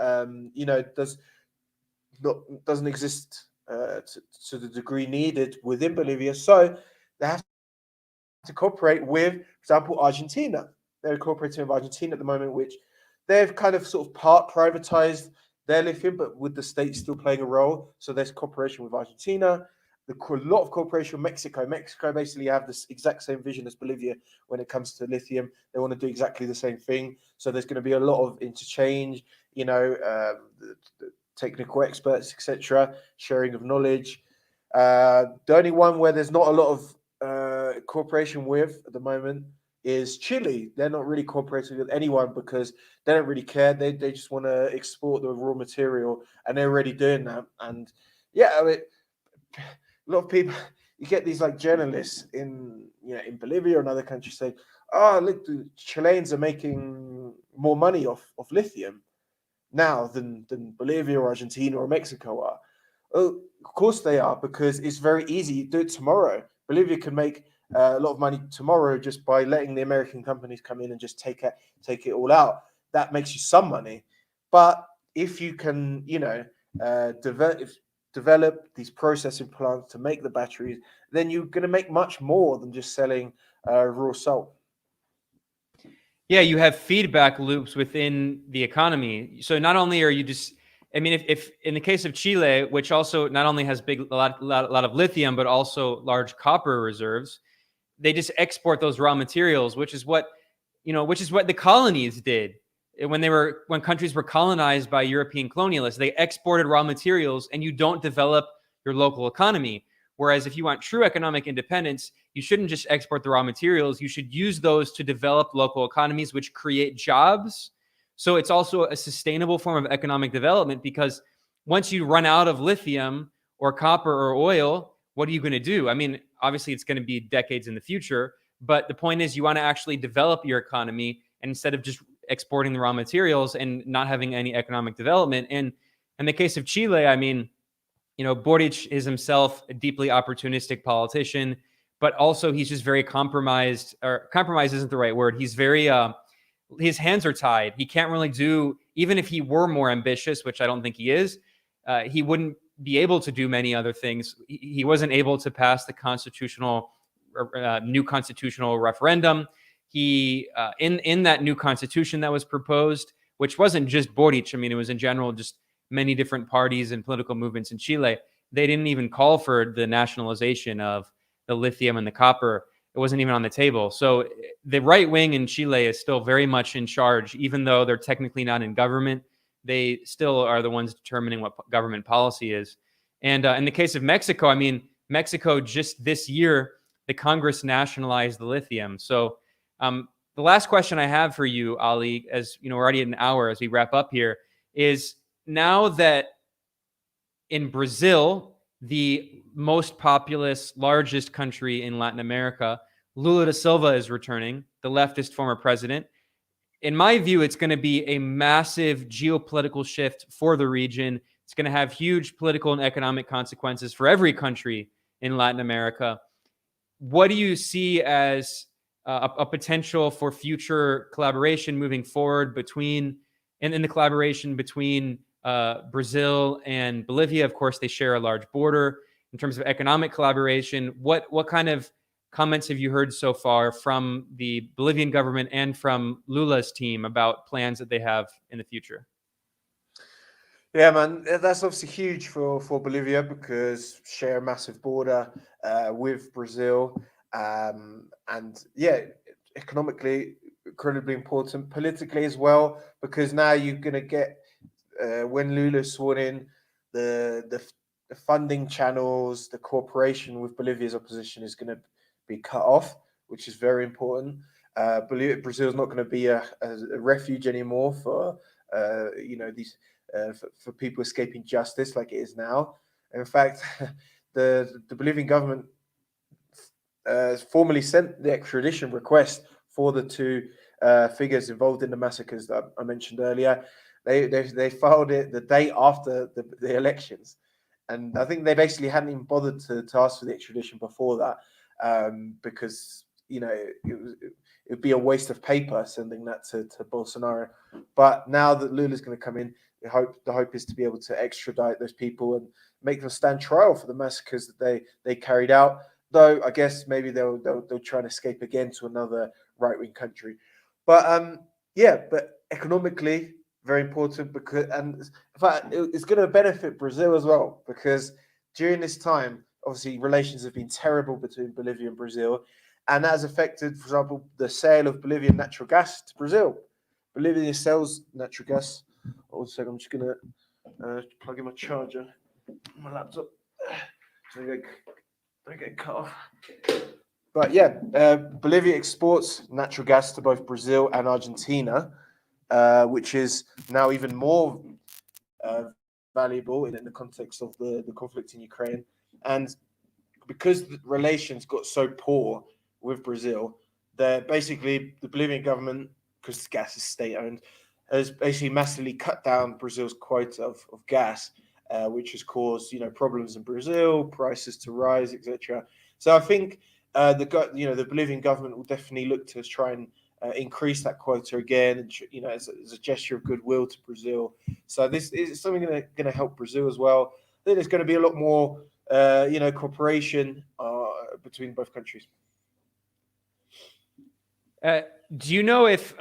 Speaker 2: doesn't exist to the degree needed within Bolivia. So they have to cooperate with, for example, Argentina. They're cooperating with Argentina at the moment, which they've kind of sort of part privatized their lithium, but with the state still playing a role. So there's cooperation with Argentina. A lot of cooperation with Mexico. Mexico basically have this exact same vision as Bolivia when it comes to lithium. They want to do exactly the same thing. So there's going to be a lot of interchange, the technical experts, etc., sharing of knowledge. The only one where there's not a lot of cooperation with at the moment is Chile. They're not really cooperating with anyone because they don't really care. They just want to export the raw material, and they're already doing that. And yeah, a lot of people, you get these like journalists in Bolivia or another countries say, "Oh, look, the Chileans are making more money off lithium now than Bolivia or Argentina or Mexico are." Oh, of course they are, because it's very easy. You do it tomorrow. Bolivia can make a lot of money tomorrow just by letting the American companies come in and just take it all out. That makes you some money. But if you can, develop these processing plants to make the batteries, then you're going to make much more than just selling raw salt.
Speaker 1: Yeah, you have feedback loops within the economy. So not only are you just, if in the case of Chile, which also not only has a lot of lithium, but also large copper reserves, they just export those raw materials, which is what which is what the colonies did when countries were colonized by European colonialists. They exported raw materials, and you don't develop your local economy. Whereas if you want true economic independence, you shouldn't just export the raw materials. You should use those to develop local economies, which create jobs. So it's also a sustainable form of economic development, because once you run out of lithium or copper or oil, what are you going to do? I mean, obviously it's going to be decades in the future, but the point is you want to actually develop your economy, and instead of just exporting the raw materials and not having any economic development. And in the case of Chile, I mean, Boric is himself a deeply opportunistic politician, but also he's just very compromised, or compromise isn't the right word. He's very, his hands are tied. He can't really do, even if he were more ambitious, which I don't think he is, he wouldn't be able to do many other things. He wasn't able to pass the new constitutional referendum. He, in that new constitution that was proposed, which wasn't just Boric, I mean, it was in general just many different parties and political movements in Chile, they didn't even call for the nationalization of the lithium and the copper. It wasn't even on the table. So the right wing in Chile is still very much in charge, even though they're technically not in government. They still are the ones determining what government policy is. And in the case of Mexico, I mean, Mexico just this year, the Congress nationalized the lithium. So the last question I have for you, Ali, as we're already at an hour as we wrap up here, is now that in Brazil, the most populous, largest country in Latin America, Lula da Silva is returning, the leftist former president. In my view, it's going to be a massive geopolitical shift for the region. It's going to have huge political and economic consequences for every country in Latin America. What do you see as a potential for future collaboration moving forward between the collaboration between Brazil and Bolivia? Of course, they share a large border. In terms of economic collaboration, what kind of comments have you heard so far from the Bolivian government and from Lula's team about plans that they have in the future?
Speaker 2: Yeah, man, that's obviously huge for Bolivia, because share a massive border with Brazil, and yeah, economically incredibly important, politically as well, because now you're going to get when Lula's sworn in, the funding channels, the cooperation with Bolivia's opposition is going to be cut off, which is very important. Brazil is not going to be a refuge anymore for these for people escaping justice like it is now. In fact, the Bolivian government formally sent the extradition request for the two figures involved in the massacres that I mentioned earlier. They filed it the day after the elections, and I think they basically hadn't even bothered to ask for the extradition before that, because it would be a waste of paper sending that to Bolsonaro. But now that Lula's going to come in, the hope is to be able to extradite those people and make them stand trial for the massacres that they carried out. Though I guess maybe they'll try and escape again to another right-wing country. But but economically very important, because, and in fact, it's going to benefit Brazil as well, because during this time, obviously relations have been terrible between Bolivia and Brazil, and that has affected, for example, the sale of Bolivian natural gas to Brazil. Bolivia sells natural gas. Hold on a second, I'm just going to plug in my charger, my laptop, so don't get cut off. But yeah, Bolivia exports natural gas to both Brazil and Argentina, which is now even more valuable in the context of the conflict in Ukraine. And because the relations got so poor with Brazil, basically the Bolivian government, because gas is state-owned, has basically massively cut down Brazil's quota of gas, which has caused problems in Brazil, prices to rise, etc. So I think the Bolivian government will definitely look to try and increase that quota again, and as a gesture of goodwill to Brazil. So this is something going to help Brazil as well. I think there's going to be a lot more cooperation between both countries.
Speaker 1: Do you know if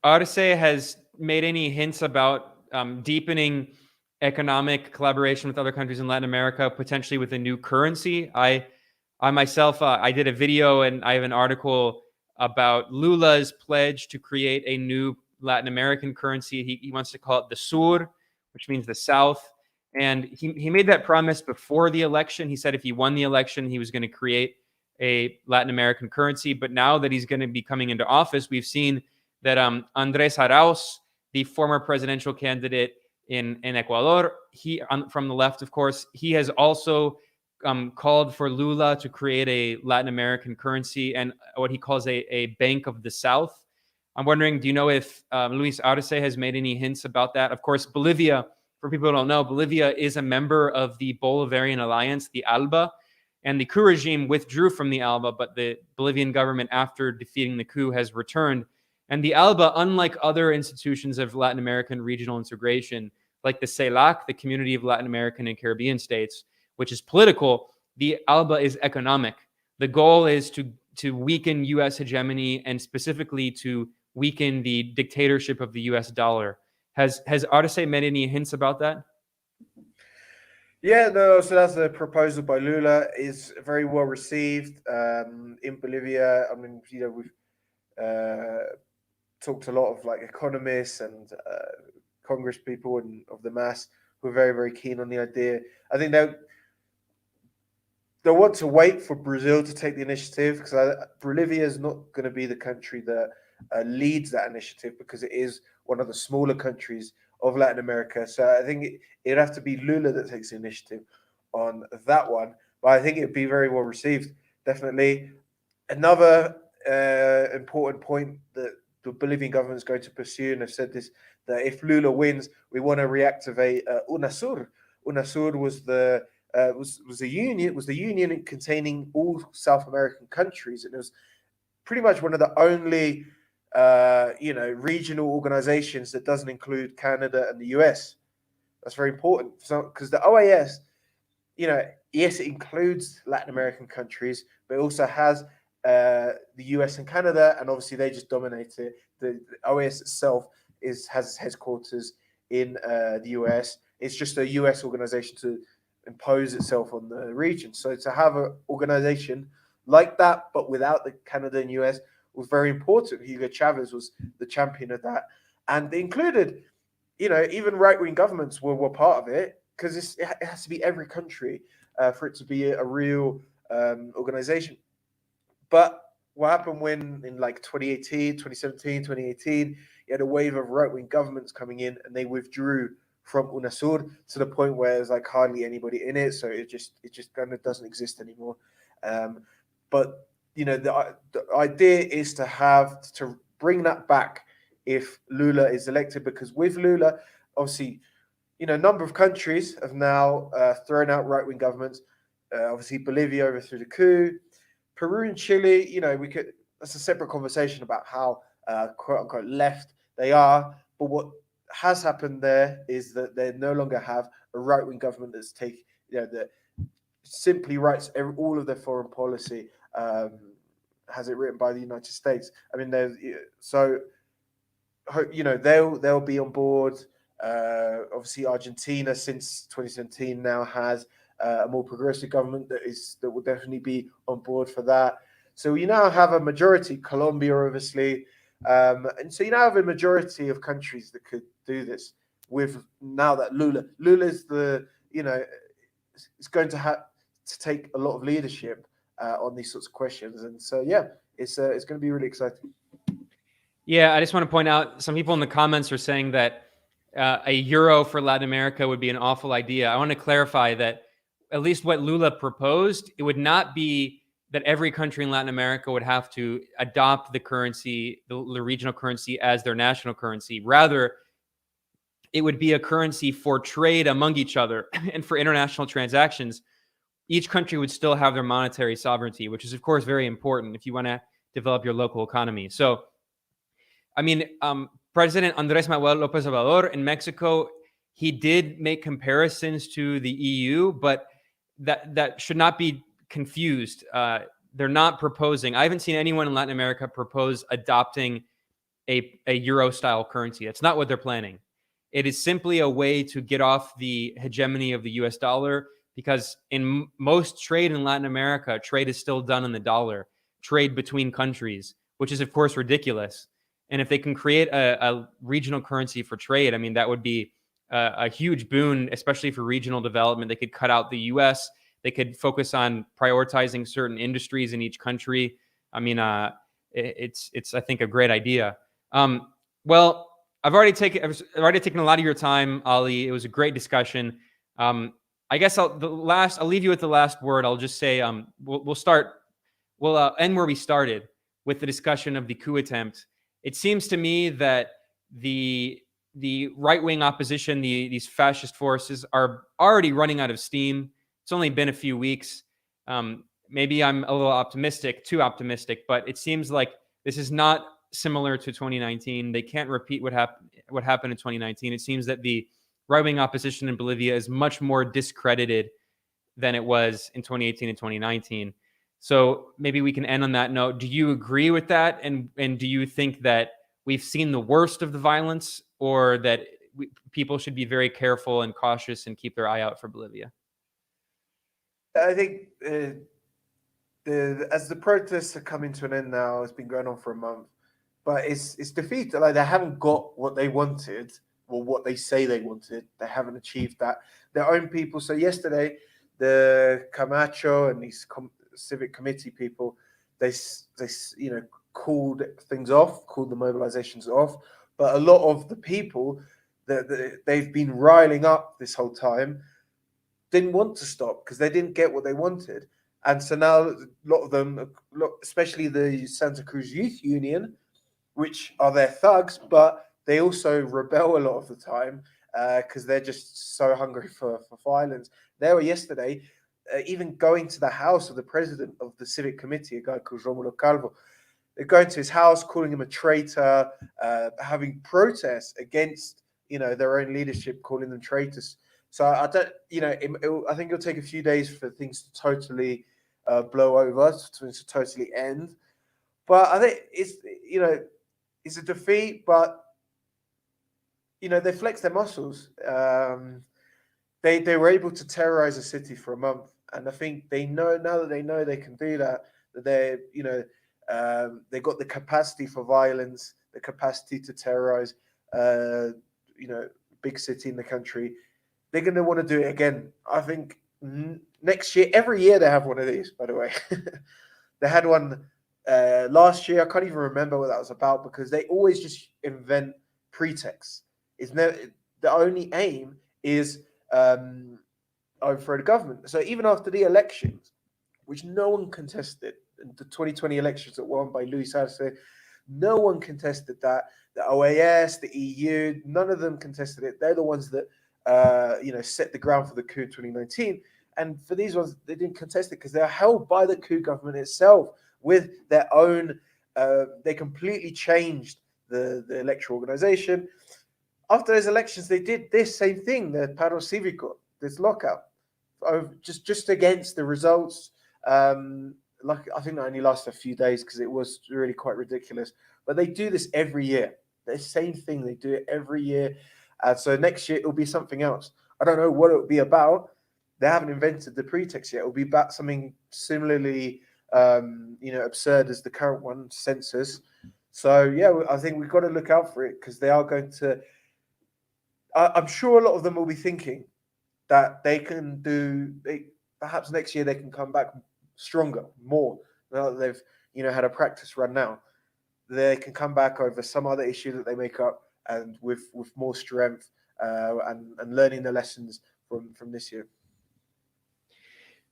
Speaker 1: Arce has made any hints about deepening economic collaboration with other countries in Latin America, potentially with a new currency? I myself, I did a video and I have an article about Lula's pledge to create a new Latin American currency. He wants to call it the Sur, which means the South. And he made that promise before the election. He said if he won the election, he was going to create a Latin American currency. But now that he's going to be coming into office, we've seen that Andrés Arauz, the former presidential candidate in Ecuador, from the left, of course, he has also called for Lula to create a Latin American currency and what he calls a Bank of the South. I'm wondering, do you know if Luis Arce has made any hints about that? Of course, Bolivia, for people who don't know, Bolivia is a member of the Bolivarian Alliance, the ALBA, and the coup regime withdrew from the ALBA, but the Bolivian government, after defeating the coup, has returned. And the ALBA, unlike other institutions of Latin American regional integration, like the CELAC, the Community of Latin American and Caribbean States, which is political, the ALBA is economic. The goal is to weaken U.S. hegemony and specifically to weaken the dictatorship of the U.S. dollar. Has Arce made any hints about that?
Speaker 2: Yeah, no, so that's a proposal by Lula. Is very well received in Bolivia. I mean, we've talked a lot of like economists and Congress people and of the mass who are very, very keen on the idea. I think they'll want to wait for Brazil to take the initiative because Bolivia is not going to be the country that leads that initiative because it is one of the smaller countries of Latin America. So I think it'd have to be Lula that takes the initiative on that one. But I think it'd be very well received, definitely. Another important point that the Bolivian government is going to pursue, and I've said this, that if Lula wins, we want to reactivate UNASUR. UNASUR was the union containing all South American countries, and it was pretty much one of the only regional organizations that doesn't include Canada and the US. That's very important. So because the OAS, yes, it includes Latin American countries, but it also has the US and Canada, and obviously they just dominate it. The OAS itself has its headquarters in the US. It's just a US organization to impose itself on the region. So to have an organization like that, but without the Canada and US, was very important. Hugo Chavez was the champion of that. And they included, even right-wing governments were part of it because it has to be every country for it to be a real organization. But what happened when in like 2018, 2017, 2018, you had a wave of right-wing governments coming in and they withdrew from UNASUR to the point where there's like hardly anybody in it. So it just kind of doesn't exist anymore. But the idea is to bring that back if Lula is elected, because with Lula, obviously, a number of countries have now thrown out right-wing governments. Obviously, Bolivia overthrew the coup. Peru and Chile, that's a separate conversation about how quote-unquote left they are. But what has happened there is that they no longer have a right-wing government that simply writes all of their foreign policy, has it written by the United States. I mean, they'll be on board. Obviously, Argentina since 2017 now has a more progressive government that will definitely be on board for that. So you now have a majority. Colombia, obviously, and so you now have a majority of countries that could do this. With now that Lula's it's going to have to take a lot of leadership on these sorts of questions, and so it's going to be really exciting.
Speaker 1: Yeah, I just want to point out some people in the comments are saying that a euro for Latin America would be an awful idea. I want to clarify that at least what Lula proposed, it would not be that every country in Latin America would have to adopt the currency, the regional currency, as their national currency. Rather, it would be a currency for trade among each other and for international transactions. Each country would still have their monetary sovereignty, which is, of course, very important if you want to develop your local economy. So, I mean, President Andrés Manuel López Obrador in Mexico, he did make comparisons to the EU, but that should not be confused. They're not proposing. I haven't seen anyone in Latin America propose adopting a euro-style currency. That's not what they're planning. It is simply a way to get off the hegemony of the US dollar, because in most trade in Latin America, trade is still done in the dollar, trade between countries, which is of course ridiculous. And if they can create a regional currency for trade, I mean, that would be a huge boon, especially for regional development. They could cut out the U.S. They could focus on prioritizing certain industries in each country. I mean, it's I think a great idea. Well, I've already taken a lot of your time, Ollie. It was a great discussion. I guess I'll leave you with the last word. I'll just say we'll end where we started with the discussion of the coup attempt. It seems to me that the right-wing opposition, these fascist forces, are already running out of steam. It's only been a few weeks. Maybe I'm a little too optimistic, but it seems like this is not similar to 2019. They can't repeat what happened in 2019. It seems that the right-wing opposition in Bolivia is much more discredited than it was in 2018 and 2019. So maybe we can end on that note. Do you agree with that? And do you think that we've seen the worst of the violence, or that people should be very careful and cautious and keep their eye out for Bolivia?
Speaker 2: I think as the protests are coming to an end now, it's been going on for a month, but it's defeat. Like, they haven't got what they wanted, or what they say they wanted. They haven't achieved that. Their own people. So yesterday, the Camacho and these civic committee people, they called things off, called the mobilizations off. But a lot of the people that they've been riling up this whole time didn't want to stop because they didn't get what they wanted. And so now a lot of them, especially the Santa Cruz Youth Union, which are their thugs, but they also rebel a lot of the time because they're just so hungry for violence. They were yesterday even going to the house of the president of the civic committee, a guy called Romulo Calvo. They're going to his house, calling him a traitor, having protests against, their own leadership, calling them traitors. So I don't, I think it'll take a few days for things to totally blow over, to totally end. But I think it's a defeat, but they flex their muscles. They were able to terrorize a city for a month, and I think they know now that they know they can do that. That they got the capacity for violence, the capacity to terrorize, big city in the country. They're going to want to do it again. I think next year, every year they have one of these. By the way, they had one last year. I can't even remember what that was about because they always just invent pretexts. The only aim is overthrow the government. So even after the elections, which no one contested, the 2020 elections that were won by Luis Arce, no one contested that. The OAS, the EU, none of them contested it. They're the ones that set the ground for the coup in 2019. And for these ones, they didn't contest it because they're held by the coup government itself with their own. They completely changed the electoral organization. After those elections, they did this same thing, the paro cívico, this lockout, just against the results. I think that only lasted a few days because it was really quite ridiculous. But they do this every year. The same thing, they do it every year. So next year, it'll be something else. I don't know what it'll be about. They haven't invented the pretext yet. It'll be about something similarly, absurd as the current one, census. So, yeah, I think we've got to look out for it because they are going to... I'm sure a lot of them will be thinking that they can perhaps next year they can come back stronger, more. Now that they've, had a practice run now. They can come back over some other issue that they make up and with more strength and learning the lessons from this year.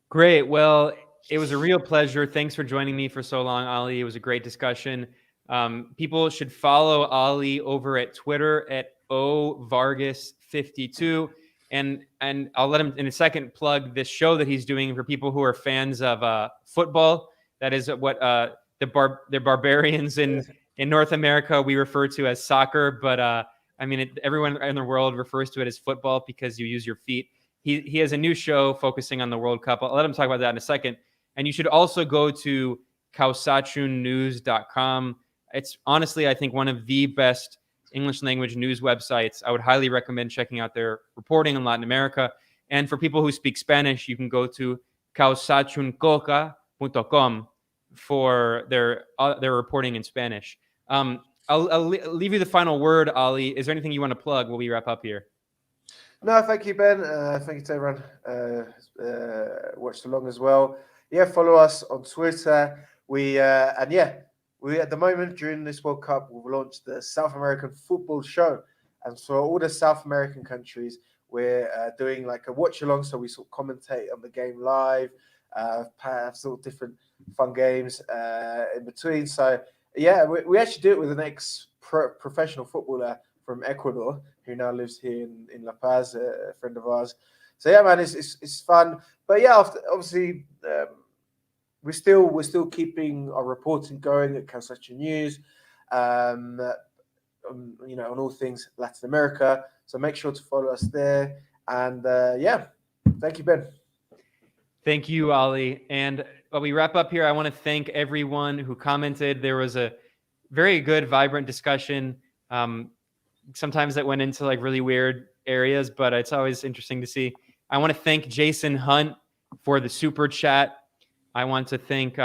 Speaker 1: Great. Well, it was a real pleasure. Thanks for joining me for so long, Ollie. It was a great discussion. People should follow Ollie over at Twitter at ovargas52. And I'll let him in a second plug this show that he's doing for people who are fans of football. That is what the barbarians in North America we refer to as soccer, but everyone in the world refers to it as football because you use your feet. He has a new show focusing on the World Cup. I'll let him talk about that in a second. And you should also go to causachunnews.com. It's honestly, I think, one of the best English language news websites. I would highly recommend checking out their reporting in Latin America. And for people who speak Spanish, you can go to causachuncoca.com. for their reporting in Spanish. I'll leave you the final word, Ollie. Is there anything you want to plug while we wrap up here?
Speaker 2: No, thank you, Ben. Thank you to everyone watched along as well. Yeah, follow us on Twitter. We at the moment during this World Cup, we've launched the South American Football Show, and for all the South American countries, we're doing like a watch along. So we sort of commentate on the game live, have sort of different fun games in between. So yeah, we actually do it with an ex-professional footballer from Ecuador who now lives here in La Paz, a friend of ours. So yeah, man, it's fun. But yeah, obviously, we're still keeping our reporting going at Calcetcha News, on all things Latin America. So make sure to follow us there. And thank you, Ben.
Speaker 1: Thank you, Ollie. And while we wrap up here, I want to thank everyone who commented. There was a very good, vibrant discussion. Sometimes that went into like really weird areas, but it's always interesting to see. I want to thank Jason Hunt for the super chat. I want to thank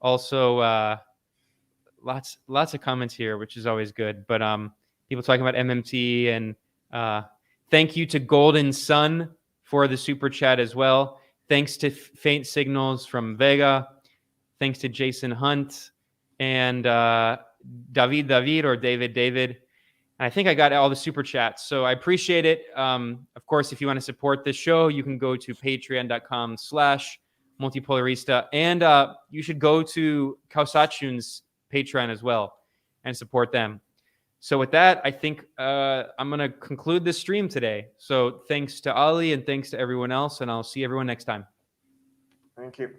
Speaker 1: also lots of comments here, which is always good. But people talking about MMT, and thank you to Golden Sun for the super chat as well. Thanks to Faint Signals from Vega. Thanks to Jason Hunt and David or David. I think I got all the super chats, so I appreciate it. Of course, if you want to support this show, you can go to patreon.com/multipolarista, and you should go to Kausachun's Patreon as well and support them. So with that, I think I'm going to conclude this stream today. So thanks to Ollie and thanks to everyone else, and I'll see everyone next time.
Speaker 2: Thank you.